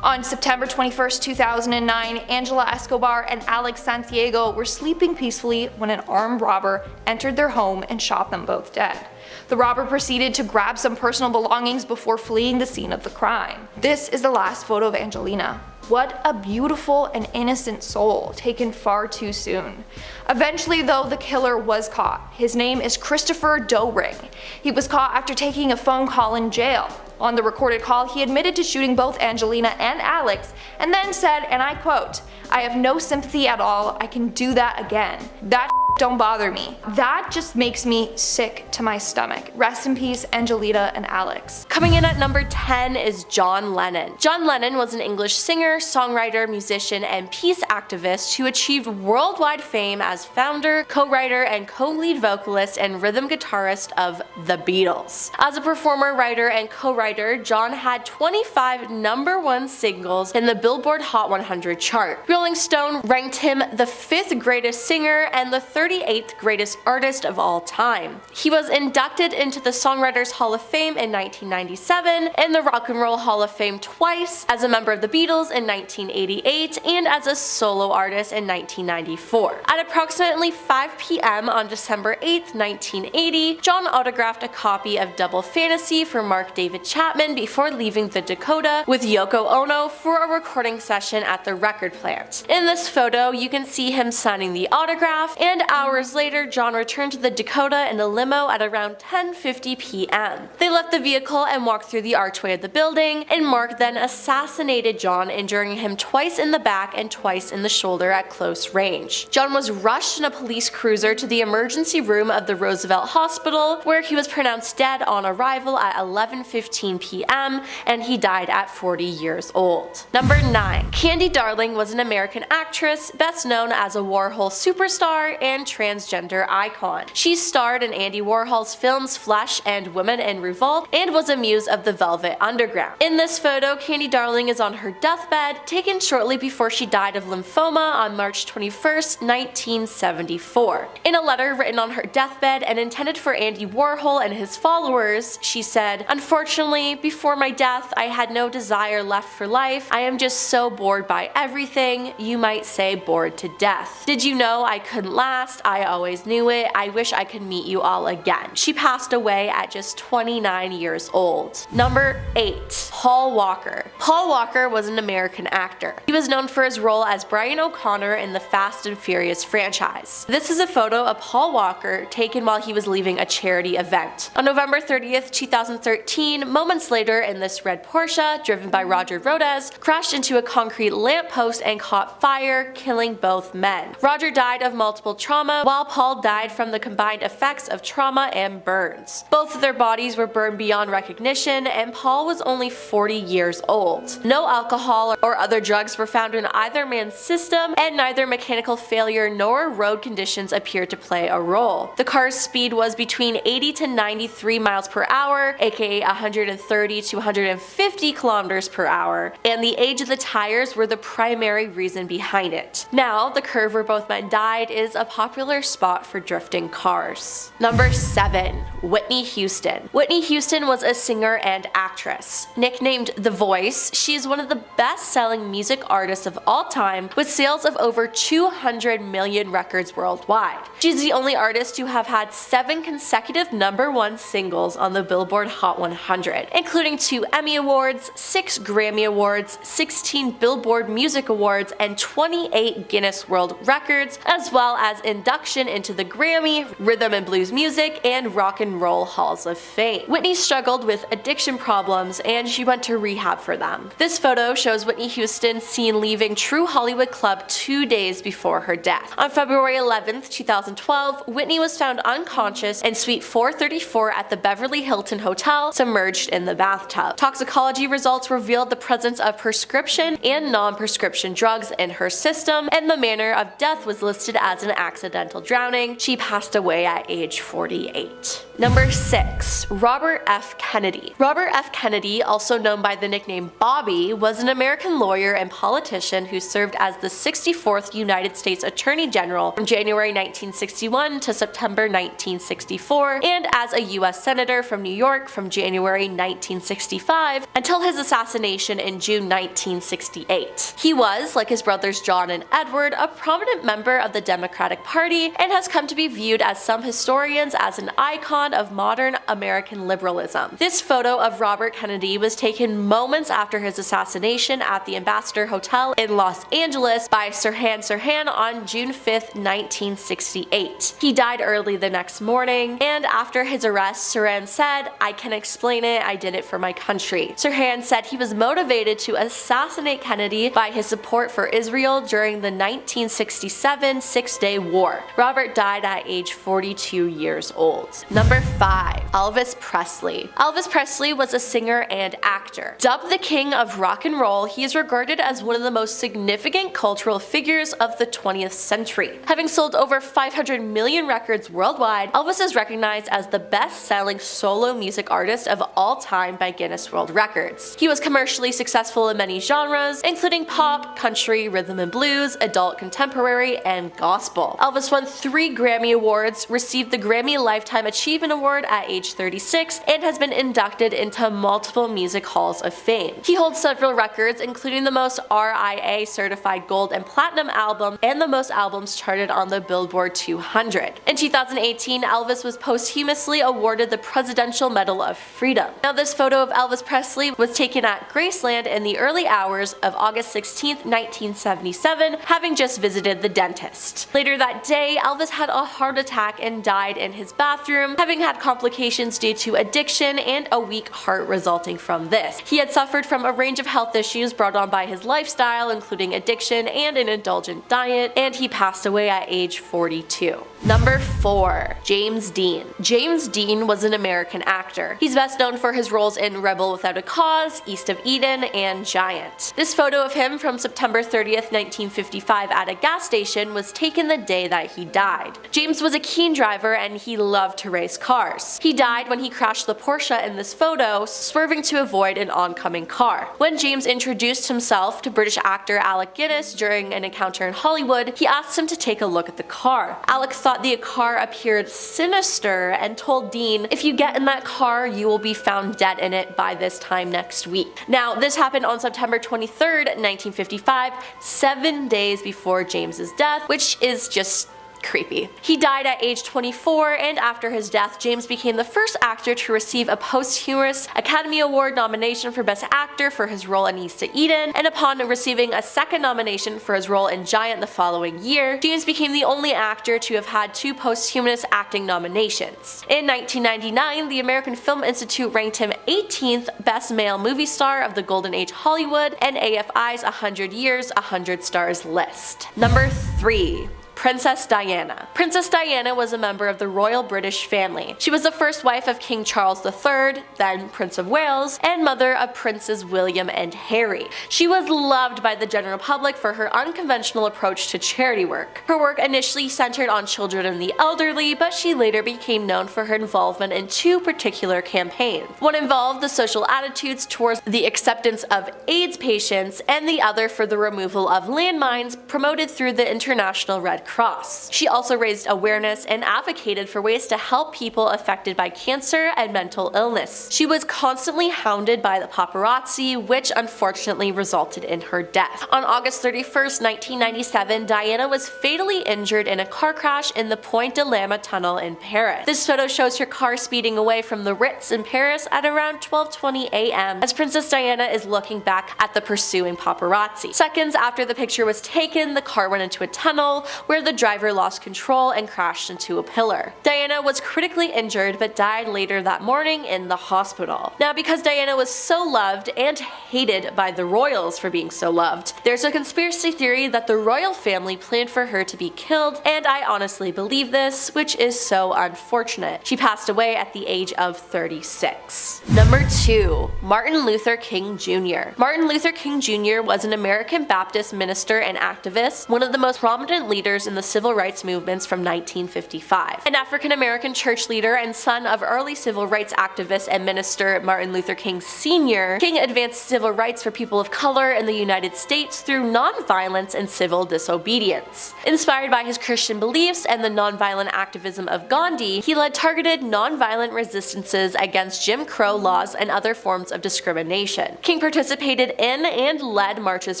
On September 21st, 2009, Angela Escobar and Alex Santiago were sleeping peacefully when an armed robber entered their home and shot them both dead. The robber proceeded to grab some personal belongings before fleeing the scene of the crime. This is the last photo of Angelina. What a beautiful and innocent soul, taken far too soon. Eventually though, the killer was caught. His name is Christopher Doering. He was caught after taking a phone call in jail. On the recorded call, he admitted to shooting both Angelina and Alex, and then said, and I quote, "I have no sympathy at all, I can do that again. That don't bother me." That just makes me sick to my stomach. Rest in peace, Angelina and Alex. Coming in at number 10 is John Lennon. John Lennon was an English singer, songwriter, musician, and peace activist who achieved worldwide fame as founder, co-writer, and co-lead vocalist and rhythm guitarist of The Beatles. As a performer, writer, and co-writer, John had 25 #1 singles in the Billboard Hot 100 chart. Rolling Stone ranked him the 5th greatest singer and the 38th greatest artist of all time. He was inducted into the Songwriters Hall of Fame in 1997 and the Rock and Roll Hall of Fame twice, as a member of the Beatles in 1988 and as a solo artist in 1994. At approximately 5 p.m. on December 8, 1980, John autographed a copy of Double Fantasy for Mark David Chapman before leaving the Dakota with Yoko Ono for a recording session at the record plant. In this photo, you can see him signing the autograph, and hours later, John returned to the Dakota in a limo at around 10:50 p.m. They left the vehicle and walked through the archway of the building, and Mark then assassinated John, injuring him twice in the back and twice in the shoulder at close range. John was rushed in a police cruiser to the emergency room of the Roosevelt Hospital, where he was pronounced dead on arrival at 11:15 p.m. and he died at 40 years old. Number 9. Candy Darling was an American actress, best known as a Warhol superstar and transgender icon. She starred in Andy Warhol's films Flesh and Women in Revolt and was a muse of the Velvet Underground. In this photo, Candy Darling is on her deathbed, taken shortly before she died of lymphoma on March 21st, 1974. In a letter written on her deathbed and intended for Andy Warhol and his followers, she said, "Unfortunately, before my death, I had no desire left for life. I am just so bored by everything. You might say bored to death. Did you know I couldn't last? I always knew it. I wish I could meet you all again." She passed away at just 29 years old. old. Number 8. Paul Walker. Paul Walker was an American actor. He was known for his role as Brian O'Connor in the Fast and Furious franchise. This is a photo of Paul Walker taken while he was leaving a charity event. On November 30th, 2013, moments later in this red Porsche, driven by Roger Rhodes, crashed into a concrete lamppost and caught fire, killing both men. Roger died of multiple trauma, while Paul died from the combined effects of trauma and burns. Both of their bodies were burned beyond recognition, and Paul was only 40 years old. No alcohol or other drugs were found in either man's system, and neither mechanical failure nor road conditions appeared to play a role. The car's speed was between 80 to 93 miles per hour, aka 130 to 150 kilometers per hour, and the age of the tires were the primary reason behind it. Now, the curve where both men died is a popular spot for drifting cars. Number 7. Whitney Houston. Whitney Houston was a singer and actress. Nicknamed The Voice, she is one of the best-selling music artists of all time, with sales of over 200 million records worldwide. She's the only artist to have had 7 consecutive #1 singles on the Billboard Hot 100, including 2 Emmy Awards, 6 Grammy Awards, 16 Billboard Music Awards, and 28 Guinness World Records, as well as induction into the Grammy, Rhythm and Blues Music, and Rock and Roll Halls of Fame. Whitney struggled with addiction problems, and she went to rehab for them. This photo shows Whitney Houston seen leaving True Hollywood Club 2 days before her death. On February 11th, 2012, Whitney was found unconscious in Suite 434 at the Beverly Hilton Hotel, submerged in the bathtub. Toxicology results revealed the presence of prescription and non-prescription drugs in her system, and the manner of death was listed as an accidental drowning. She passed away at age 48. Number 6. Robert F. Kennedy. Robert F. Kennedy, also known by the nickname Bobby, was an American lawyer and politician who served as the 64th United States Attorney General from January 1961 to September 1964, and as a U.S. Senator from New York from January 1965 until his assassination in June 1968. He was, like his brothers John and Edward, a prominent member of the Democratic Party, and has come to be viewed as some historians as an icon of modern American liberalism. This photo of Robert Kennedy was taken moments after his assassination at the Ambassador Hotel in Los Angeles by Sirhan Sirhan on June 5th, 1968. He died early the next morning, and after his arrest, Sirhan said, "I can explain it, I did it for my country." Sirhan said he was motivated to assassinate Kennedy by his support for Israel during the 1967 Six-Day War. Robert died at age 42 years old. Number 5. Elvis Presley. Elvis Presley was a singer and actor. Dubbed the king of rock and roll, he is regarded as one of the most significant cultural figures of the 20th century. Having sold over 500 million records worldwide, Elvis is recognized as the best-selling solo music artist of all time by Guinness World Records. He was commercially successful in many genres, including pop, country, rhythm and blues, adult contemporary, and gospel. Elvis won 3 Grammy Awards, received the Grammy Lifetime Achievement Award at age 36, and has been inducted into multiple music halls of fame. He holds several records, including the most RIA certified gold and platinum album and the most albums charted on the Billboard 200. In 2018, Elvis was posthumously awarded the Presidential Medal of Freedom. Now, this photo of Elvis Presley was taken at Graceland in the early hours of August 16, 1977, having just visited the dentist. Later that day, Elvis had a heart attack and died in his bathroom, having had complications due to addiction and a weak heart resulting from this. He had suffered from a range of health issues brought on by his lifestyle, including addiction and an indulgent diet, and he passed away at age 42. Number 4. James Dean. James Dean was an American actor. He's best known for his roles in Rebel Without a Cause, East of Eden, and Giant. This photo of him from September 30th, 1955 at a gas station was taken the day that he died. James was a keen driver and he loved to race cars. He died when he crashed the Porsche in this photo, swerving to avoid an oncoming car. When James introduced himself to British actor Alec Guinness during an encounter in Hollywood, he asked him to take a look at the car. Alec thought the car appeared sinister and told Dean, "If you get in that car, you will be found dead in it by this time next week." Now, this happened on September 23rd, 1955, 7 days before James's death, which is just Creepy. He died at age 24, and after his death, James became the first actor to receive a posthumous Academy Award nomination for Best Actor for his role in East Eden, and upon receiving a second nomination for his role in Giant the following year, James became the only actor to have had 2 posthumous acting nominations. In 1999, the American Film Institute ranked him 18th Best Male Movie Star of the Golden Age Hollywood and AFI's 100 Years, 100 Stars list. Number 3. Princess Diana. Princess Diana was a member of the royal British family. She was the first wife of King Charles III, then Prince of Wales, and mother of Princes William and Harry. She was loved by the general public for her unconventional approach to charity work. Her work initially centered on children and the elderly, but she later became known for her involvement in 2 particular campaigns. One involved the social attitudes towards the acceptance of AIDS patients, and the other for the removal of landmines promoted through the International Red Cross. She also raised awareness and advocated for ways to help people affected by cancer and mental illness. She was constantly hounded by the paparazzi, which unfortunately resulted in her death. On August 31st, 1997, Diana was fatally injured in a car crash in the Point de Lama tunnel in Paris. This photo shows her car speeding away from the Ritz in Paris at around 12:20 a.m. as Princess Diana is looking back at the pursuing paparazzi. Seconds after the picture was taken, the car went into a tunnel where the driver lost control and crashed into a pillar. Diana was critically injured but died later that morning in the hospital. Now, because Diana was so loved and hated by the royals for being so loved, there's a conspiracy theory that the royal family planned for her to be killed, and I honestly believe this, which is so unfortunate. She passed away at the age of 36. Number 2. Martin Luther King Jr. Martin Luther King Jr. was an American Baptist minister and activist, one of the most prominent leaders in the civil rights movements from 1955. An African-American church leader and son of early civil rights activist and minister Martin Luther King Sr., King advanced civil rights for people of color in the United States through nonviolence and civil disobedience. Inspired by his Christian beliefs and the nonviolent activism of Gandhi, he led targeted nonviolent resistances against Jim Crow laws and other forms of discrimination. King participated in and led marches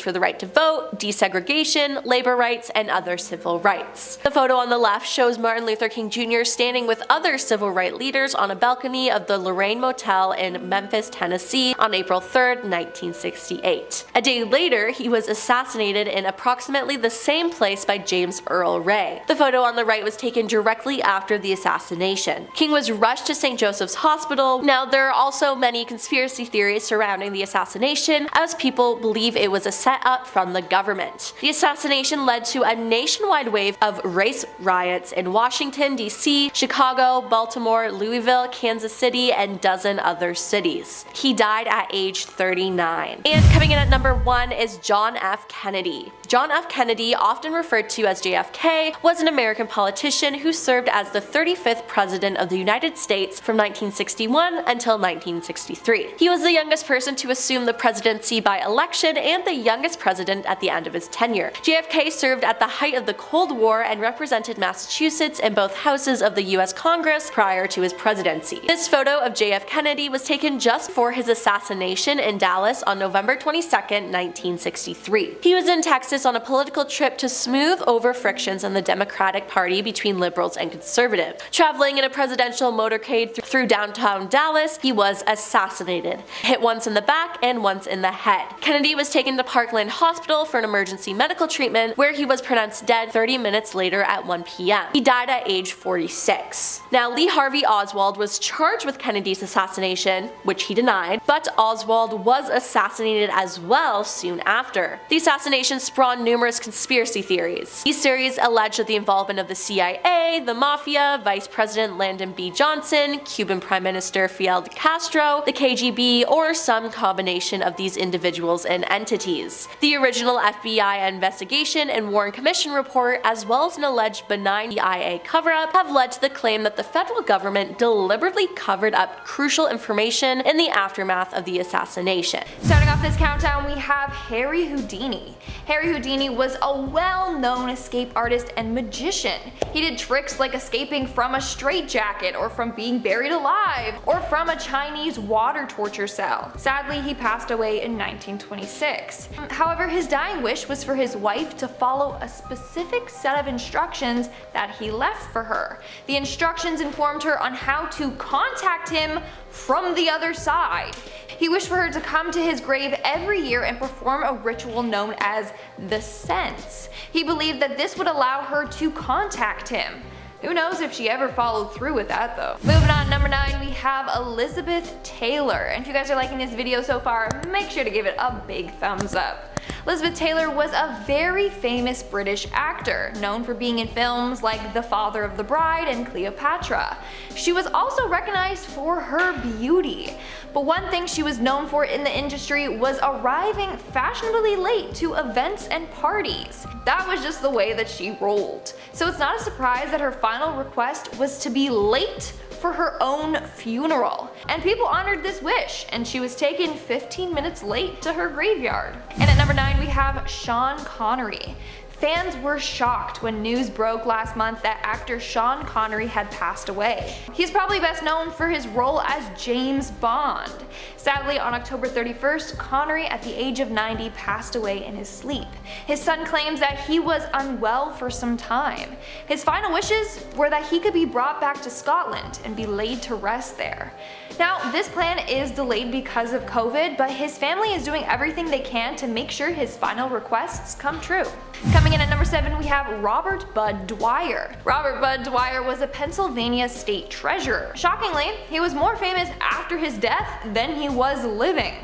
for the right to vote, desegregation, labor rights, and other civil rights. The photo on the left shows Martin Luther King Jr. standing with other civil rights leaders on a balcony of the Lorraine Motel in Memphis, Tennessee on April 3, 1968. A day later, he was assassinated in approximately the same place by James Earl Ray. The photo on the right was taken directly after the assassination. King was rushed to St. Joseph's Hospital. Now, there are also many conspiracy theories surrounding the assassination, as people believe it was a setup from the government. The assassination led to a nationwide wave of race riots in Washington, D.C., Chicago, Baltimore, Louisville, Kansas City, and dozen other cities. He died at age 39. And coming in at number 1 is John F. Kennedy. John F. Kennedy, often referred to as JFK, was an American politician who served as the 35th President of the United States from 1961 until 1963. He was the youngest person to assume the presidency by election and the youngest president at the end of his tenure. JFK served at the height of the Cold War and represented Massachusetts in both houses of the US Congress prior to his presidency. This photo of JF Kennedy was taken just before his assassination in Dallas on November 22, 1963. He was in Texas on a political trip to smooth over frictions in the Democratic Party between liberals and conservatives. Traveling in a presidential motorcade through downtown Dallas, he was assassinated, hit once in the back and once in the head. Kennedy was taken to Parkland Hospital for an emergency medical treatment, where he was pronounced dead 30 minutes later at 1 p.m. He died at age 46. Now, Lee Harvey Oswald was charged with Kennedy's assassination, which he denied, but Oswald was assassinated as well soon after. The assassination spawned numerous conspiracy theories. These theories alleged that the involvement of the CIA, the Mafia, Vice President Lyndon B. Johnson, Cuban Prime Minister Fidel Castro, the KGB, or some combination of these individuals and entities. The original FBI investigation and Warren Commission report, as well as an alleged benign CIA cover-up, have led to the claim that the federal government deliberately covered up crucial information in the aftermath of the assassination. Starting off this countdown, we have Harry Houdini. Harry Houdini was a well-known escape artist and magician. He did tricks like escaping from a straitjacket, or from being buried alive, or from a Chinese water torture cell. Sadly, he passed away in 1926. However, his dying wish was for his wife to follow a specific set of instructions that he left for her. The instructions informed her on how to contact him from the other side. He wished for her to come to his grave every year and perform a ritual known as the Sense. He believed that this would allow her to contact him. Who knows if she ever followed through with that though. Moving on, number 9, we have Elizabeth Taylor. And if you guys are liking this video so far, make sure to give it a big thumbs up. Elizabeth Taylor was a very famous British actor, known for being in films like The Father of the Bride and Cleopatra. She was also recognized for her beauty, but one thing she was known for in the industry was arriving fashionably late to events and parties. That was just the way that she rolled. So it's not a surprise that her final request was to be late for her own funeral. And people honored this wish, and she was taken 15 minutes late to her graveyard. And at number 9, we have Sean Connery. Fans were shocked when news broke last month that actor Sean Connery had passed away. He's probably best known for his role as James Bond. Sadly, on October 31st, Connery at the age of 90 passed away in his sleep. His son claims that he was unwell for some time. His final wishes were that he could be brought back to Scotland and be laid to rest there. Now, this plan is delayed because of COVID, but his family is doing everything they can to make sure his final requests come true. Coming in at number 7, we have Robert Bud Dwyer. Robert Bud Dwyer was a Pennsylvania state treasurer. Shockingly, he was more famous after his death than he was living.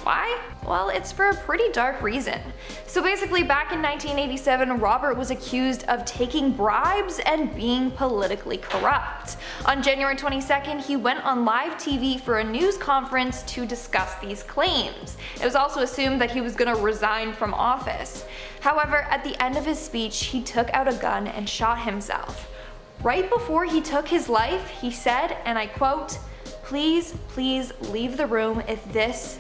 Why? Well, it's for a pretty dark reason. So basically, back in 1987, Robert was accused of taking bribes and being politically corrupt. On January 22nd, he went on live TV for a news conference to discuss these claims. It was also assumed that he was going to resign from office. However, at the end of his speech, he took out a gun and shot himself. Right before he took his life, he said, and I quote, "Please, please leave the room if this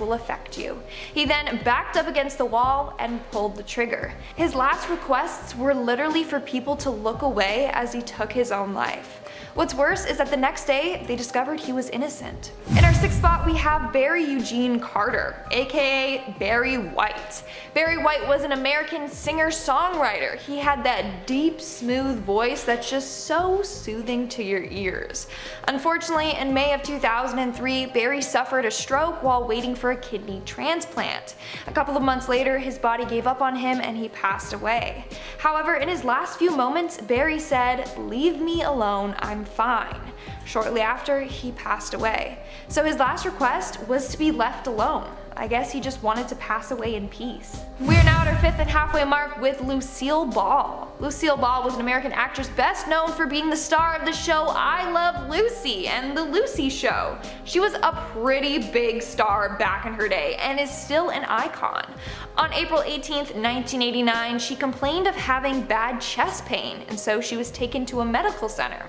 will affect you." He then backed up against the wall and pulled the trigger. His last requests were literally for people to look away as he took his own life. What's worse is that the next day, they discovered he was innocent. In our 6th spot, we have Barry Eugene Carter, aka Barry White. Barry White was an American singer-songwriter. He had that deep, smooth voice that's just so soothing to your ears. Unfortunately, in May of 2003, Barry suffered a stroke while waiting for a kidney transplant. A couple of months later, his body gave up on him and he passed away. However, in his last few moments, Barry said, "Leave me alone, I'm fine." Shortly after, he passed away. So his last request was to be left alone. I guess he just wanted to pass away in peace. We are now at our 5th and halfway mark with Lucille Ball. Lucille Ball was an American actress best known for being the star of the show I Love Lucy and The Lucy Show. She was a pretty big star back in her day and is still an icon. On April 18th, 1989, she complained of having bad chest pain, and so she was taken to a medical center.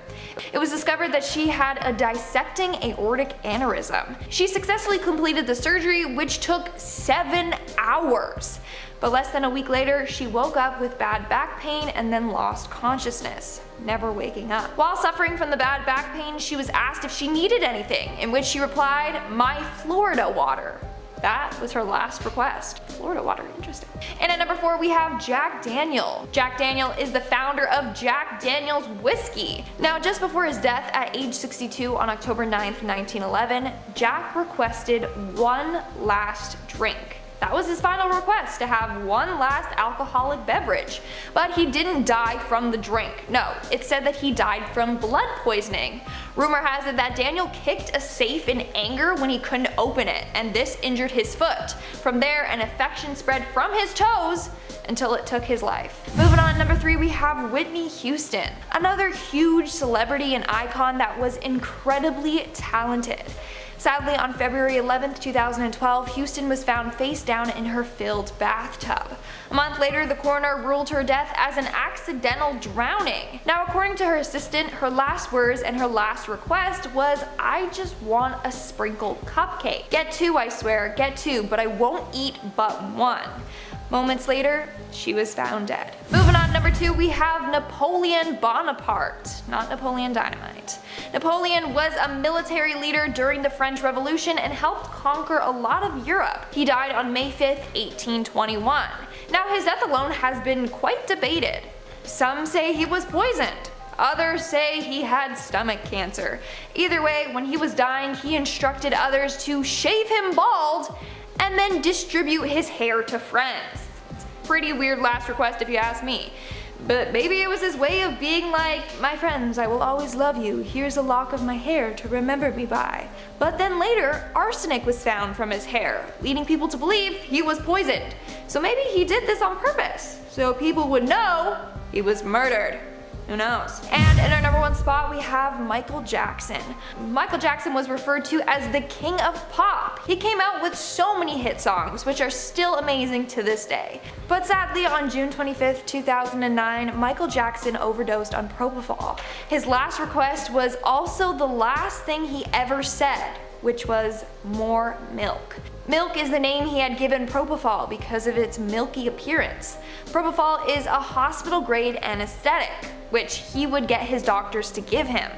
It was discovered that she had a dissecting aortic aneurysm. She successfully completed the surgery, which took 7 hours. But less than a week later, she woke up with bad back pain and then lost consciousness, never waking up. While suffering from the bad back pain, she was asked if she needed anything, in which she replied, "My Florida water." That was her last request. Florida water, interesting. And at number 4, we have Jack Daniel. Jack Daniel is the founder of Jack Daniel's Whiskey. Now, just before his death at age 62 on October 9th, 1911, Jack requested one last drink. That was his final request, to have one last alcoholic beverage. But he didn't die from the drink. No, it said that he died from blood poisoning. Rumor has it that Daniel kicked a safe in anger when he couldn't open it, and this injured his foot. From there, an infection spread from his toes until it took his life. Moving on, number 3, we have Whitney Houston, another huge celebrity and icon that was incredibly talented. Sadly, on February 11th, 2012, Houston was found face down in her filled bathtub. A month later, the coroner ruled her death as an accidental drowning. Now, according to her assistant, her last words and her last request was, "I just want a sprinkled cupcake. Get 2, I swear, get 2, but I won't eat but 1." Moments later, she was found dead. Moving on to number 2, we have Napoleon Bonaparte, not Napoleon Dynamite. Napoleon was a military leader during the French Revolution and helped conquer a lot of Europe. He died on May 5th, 1821. Now his death alone has been quite debated. Some say he was poisoned. Others say he had stomach cancer. Either way, when he was dying, he instructed others to shave him bald and then distribute his hair to friends. It's a pretty weird last request if you ask me. But maybe it was his way of being like, my friends, I will always love you. Here's a lock of my hair to remember me by. But then later, arsenic was found from his hair, leading people to believe he was poisoned. So maybe he did this on purpose, so people would know he was murdered. Who knows? And in our number 1 spot, we have Michael Jackson. Michael Jackson was referred to as the king of pop. He came out with so many hit songs, which are still amazing to this day. But sadly, on June 25th, 2009, Michael Jackson overdosed on propofol. His last request was also the last thing he ever said, which was more milk. Milk is the name he had given propofol because of its milky appearance. Propofol is a hospital-grade anesthetic, which he would get his doctors to give him.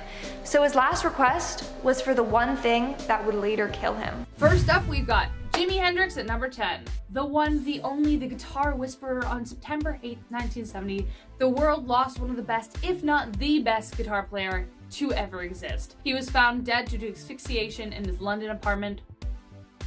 So his last request was for the one thing that would later kill him. First up, we've got Jimi Hendrix at number 10. The one, the only, the guitar whisperer. On September 8th, 1970, the world lost one of the best, if not the best, guitar player to ever exist. He was found dead due to asphyxiation in his London apartment.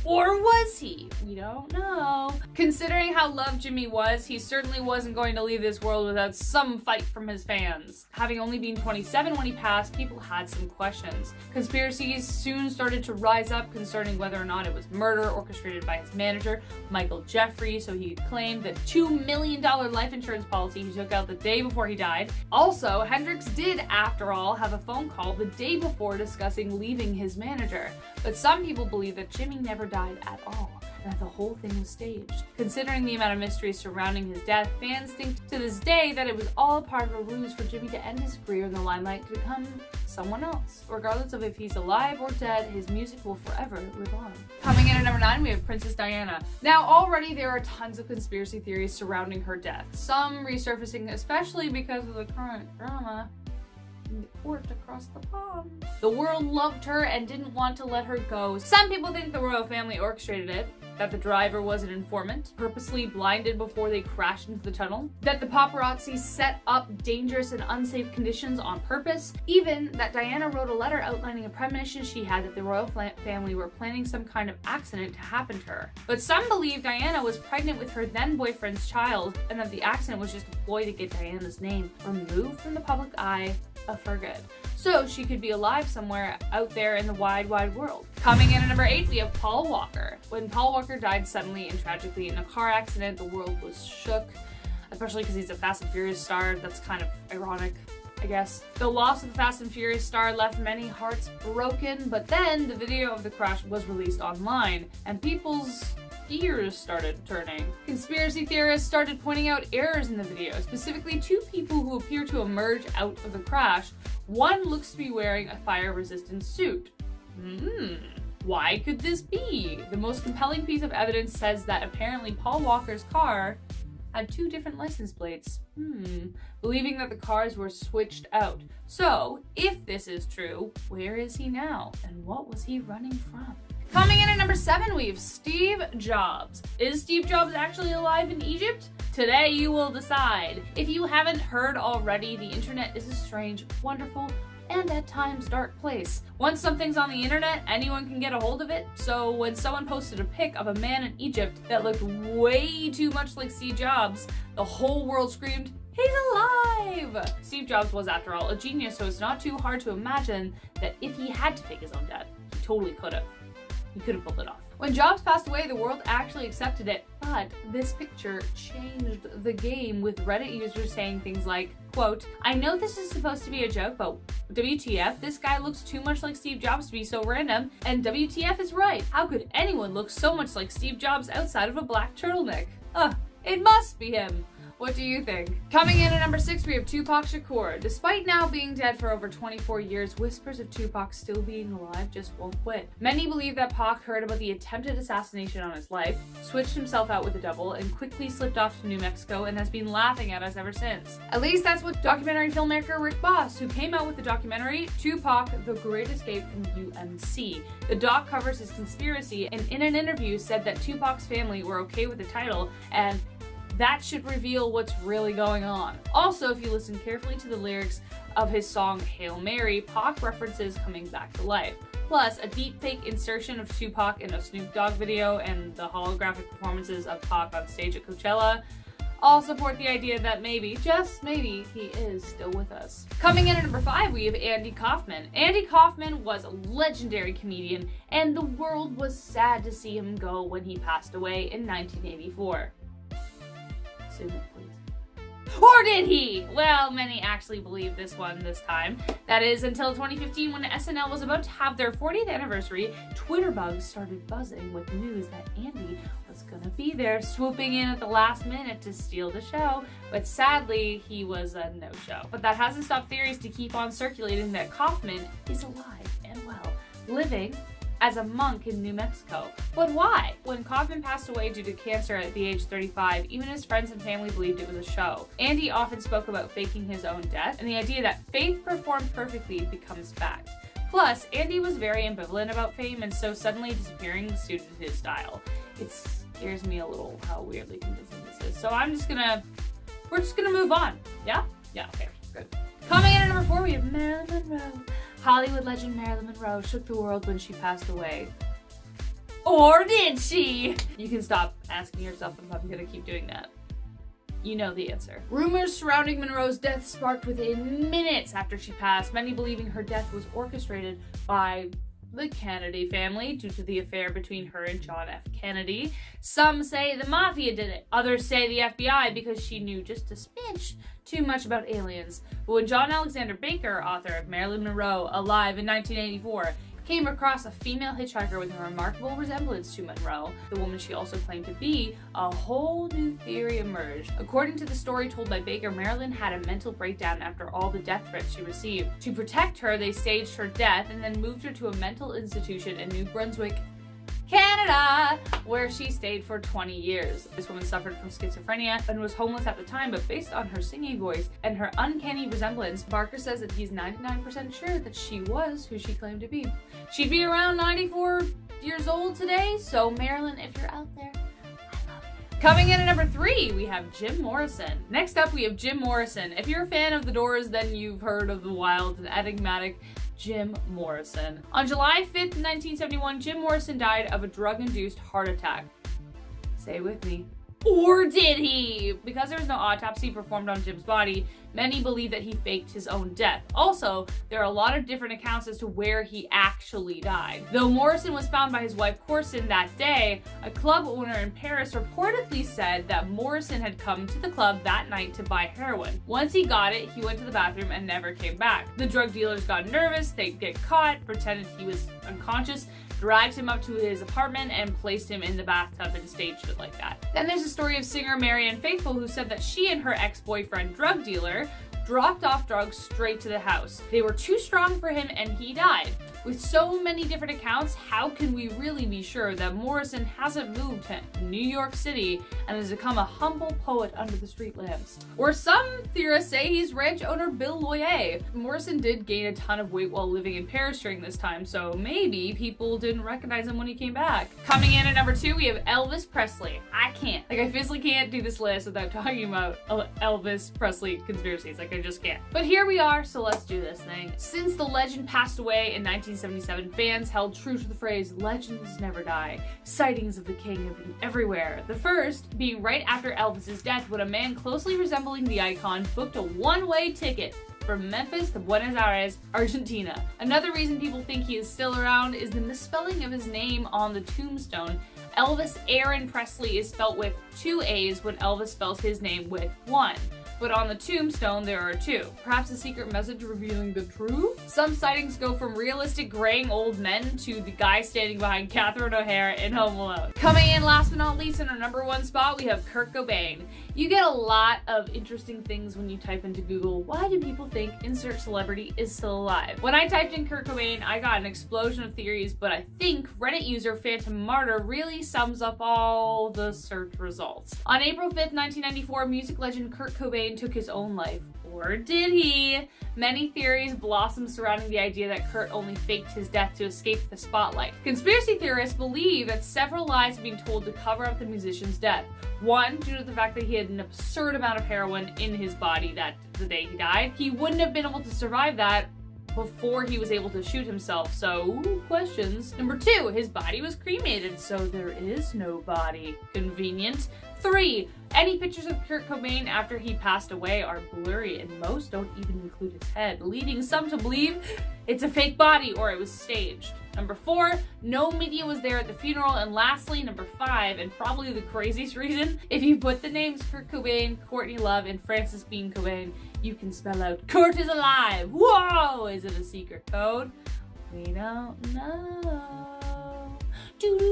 Or was he? We don't know. Considering how loved Jimmy was, he certainly wasn't going to leave this world without some fight from his fans. Having only been 27 when he passed, people had some questions. Conspiracies soon started to rise up concerning whether or not it was murder orchestrated by his manager, Michael Jeffrey, so he claimed the $2 million life insurance policy he took out the day before he died. Also, Hendrix did, after all, have a phone call the day before discussing leaving his manager. But some people believe that Jimmy never died at all, and that the whole thing was staged. Considering the amount of mystery surrounding his death, fans think to this day that it was all part of a ruse for Jimmy to end his career in the limelight to become someone else. Regardless of if he's alive or dead, his music will forever live on. Coming in at number 9, we have Princess Diana. Now, already there are tons of conspiracy theories surrounding her death, some resurfacing especially because of the current drama in the court across the pond. The world loved her and didn't want to let her go. Some people think the royal family orchestrated it, that the driver was an informant, purposely blinded before they crashed into the tunnel, that the paparazzi set up dangerous and unsafe conditions on purpose, even that Diana wrote a letter outlining a premonition she had that the royal family were planning some kind of accident to happen to her. But some believe Diana was pregnant with her then boyfriend's child, and that the accident was just a ploy to get Diana's name removed from the public eye for good, so she could be alive somewhere out there in the wide, wide world. Coming in at number 8, we have Paul Walker. When Paul Walker died suddenly and tragically in a car accident, the world was shook, especially because he's a Fast and Furious star. That's kind of ironic, I guess. The loss of the Fast and Furious star left many hearts broken, but then the video of the crash was released online, and people's gears started turning. Conspiracy theorists started pointing out errors in the video, specifically 2 people who appear to emerge out of the crash. One looks to be wearing a fire-resistant suit. Why could this be? The most compelling piece of evidence says that apparently Paul Walker's car had 2 different license plates. Believing that the cars were switched out. So, if this is true, where is he now? And what was he running from? Coming in at number 7, we have Steve Jobs. Is Steve Jobs actually alive in Egypt? Today you will decide. If you haven't heard already, the internet is a strange, wonderful, and at times dark place. Once something's on the internet, anyone can get a hold of it. So when someone posted a pic of a man in Egypt that looked way too much like Steve Jobs, the whole world screamed, "He's alive!" Steve Jobs was, after all, a genius, so it's not too hard to imagine that if he had to fake his own death, he totally could have. He could have pulled it off. When Jobs passed away, the world actually accepted it, but this picture changed the game, with Reddit users saying things like, quote, "I know this is supposed to be a joke, but WTF, this guy looks too much like Steve Jobs to be so random, and WTF is right. How could anyone look so much like Steve Jobs outside of a black turtleneck? It must be him." What do you think? Coming in at number 6, we have Tupac Shakur. Despite now being dead for over 24 years, whispers of Tupac still being alive just won't quit. Many believe that Pac heard about the attempted assassination on his life, switched himself out with a double, and quickly slipped off to New Mexico and has been laughing at us ever since. At least that's what documentary filmmaker Rick Boss, who came out with the documentary Tupac, The Great Escape from UMC. The doc covers his conspiracy and in an interview said that Tupac's family were okay with the title and that should reveal what's really going on. Also, if you listen carefully to the lyrics of his song Hail Mary, Pac references coming back to life. Plus, a deepfake insertion of Tupac in a Snoop Dogg video and the holographic performances of Pac on stage at Coachella all support the idea that maybe, just maybe, he is still with us. Coming in at number 5, we have Andy Kaufman. Andy Kaufman was a legendary comedian, and the world was sad to see him go when he passed away in 1984. Assume it, please. Or did he? Well, many actually believe this one this time. That is, until 2015 when SNL was about to have their 40th anniversary, Twitter bugs started buzzing with news that Andy was gonna be there, swooping in at the last minute to steal the show, but sadly, he was a no-show. But that hasn't stopped theories to keep on circulating that Kaufman is alive and well, living as a monk in New Mexico. But why? When Kaufman passed away due to cancer at the age 35, even his friends and family believed it was a show. Andy often spoke about faking his own death, and the idea that faith performed perfectly becomes fact. Plus, Andy was very ambivalent about fame, and so suddenly disappearing suited his style. It scares me a little how weirdly convincing this is. So we're just gonna move on. Yeah? Yeah, okay, good. Coming in at number 4, we have Marilyn Monroe. Hollywood legend Marilyn Monroe shook the world when she passed away. Or did she? You can stop asking yourself if I'm gonna keep doing that. You know the answer. Rumors surrounding Monroe's death sparked within minutes after she passed, many believing her death was orchestrated by the Kennedy family due to the affair between her and John F. Kennedy. Some say the mafia did it. Others say the FBI because she knew just a smidge too much about aliens. But when John Alexander Baker, author of Marilyn Monroe, Alive in 1984, came across a female hitchhiker with a remarkable resemblance to Monroe, the woman she also claimed to be, a whole new theory emerged. According to the story told by Baker, Marilyn had a mental breakdown after all the death threats she received. To protect her, they staged her death and then moved her to a mental institution in New Brunswick, Canada, where she stayed for 20 years. This woman suffered from schizophrenia and was homeless at the time, but based on her singing voice and her uncanny resemblance, Barker says that he's 99% sure that she was who she claimed to be. She'd be around 94 years old today, so Marilyn, if you're out there, I love you. Coming in at number 3, we have Jim Morrison. Next up, we have Jim Morrison. If you're a fan of The Doors, then you've heard of the wild and enigmatic Jim Morrison. On July 5th, 1971, Jim Morrison died of a drug-induced heart attack. Say it with me. Or did he? Because there was no autopsy performed on Jim's body, many believe that he faked his own death. Also, there are a lot of different accounts as to where he actually died. Though Morrison was found by his wife Corson that day, a club owner in Paris reportedly said that Morrison had come to the club that night to buy heroin. Once he got it, he went to the bathroom and never came back. The drug dealers got nervous, they'd get caught, pretended he was unconscious, dragged him up to his apartment and placed him in the bathtub and staged it like that. Then there's a story of singer Marianne Faithfull who said that she and her ex-boyfriend drug dealer dropped off drugs straight to the house. They were too strong for him and he died. With so many different accounts, how can we really be sure that Morrison hasn't moved to New York City and has become a humble poet under the street lamps? Or some theorists say he's ranch owner Bill Loyer. Morrison did gain a ton of weight while living in Paris during this time, so maybe people didn't recognize him when he came back. Coming in at number 2, we have Elvis Presley. I physically can't do this list without talking about Elvis Presley conspiracies. I just can't. But here we are, so let's do this thing. Since the legend passed away in 1977, fans held true to the phrase, legends never die. Sightings of the king have been everywhere. The first being right after Elvis's death, when a man closely resembling the icon booked a one-way ticket from Memphis to Buenos Aires, Argentina. Another reason people think he is still around is the misspelling of his name on the tombstone. Elvis Aaron Presley is spelt with 2 A's when Elvis spells his name with 1. But on the tombstone there are 2. Perhaps a secret message revealing the truth? Some sightings go from realistic graying old men to the guy standing behind Catherine O'Hara in Home Alone. Coming in last but not least in our number 1 spot, we have Kurt Cobain. You get a lot of interesting things when you type into Google, why do people think insert celebrity is still alive? When I typed in Kurt Cobain, I got an explosion of theories, but I think Reddit user Phantom Martyr really sums up all the search results. On April 5th, 1994, music legend Kurt Cobain took his own life. Or did he? Many theories blossomed surrounding the idea that Kurt only faked his death to escape the spotlight. Conspiracy theorists believe that several lies have been told to cover up the musician's death. One, due to the fact that he had an absurd amount of heroin in his body the day he died. He wouldn't have been able to survive that before he was able to shoot himself, so questions. Number 2, his body was cremated, so there is no body. Convenient. 3, any pictures of Kurt Cobain after he passed away are blurry and most don't even include his head, leading some to believe it's a fake body or it was staged. Number 4, no media was there at the funeral. And lastly, number 5, and probably the craziest reason, if you put the names Kurt Cobain, Courtney Love, and Frances Bean Cobain, you can spell out Kurt is alive. Whoa! Is it a secret code? We don't know. Doo-doo.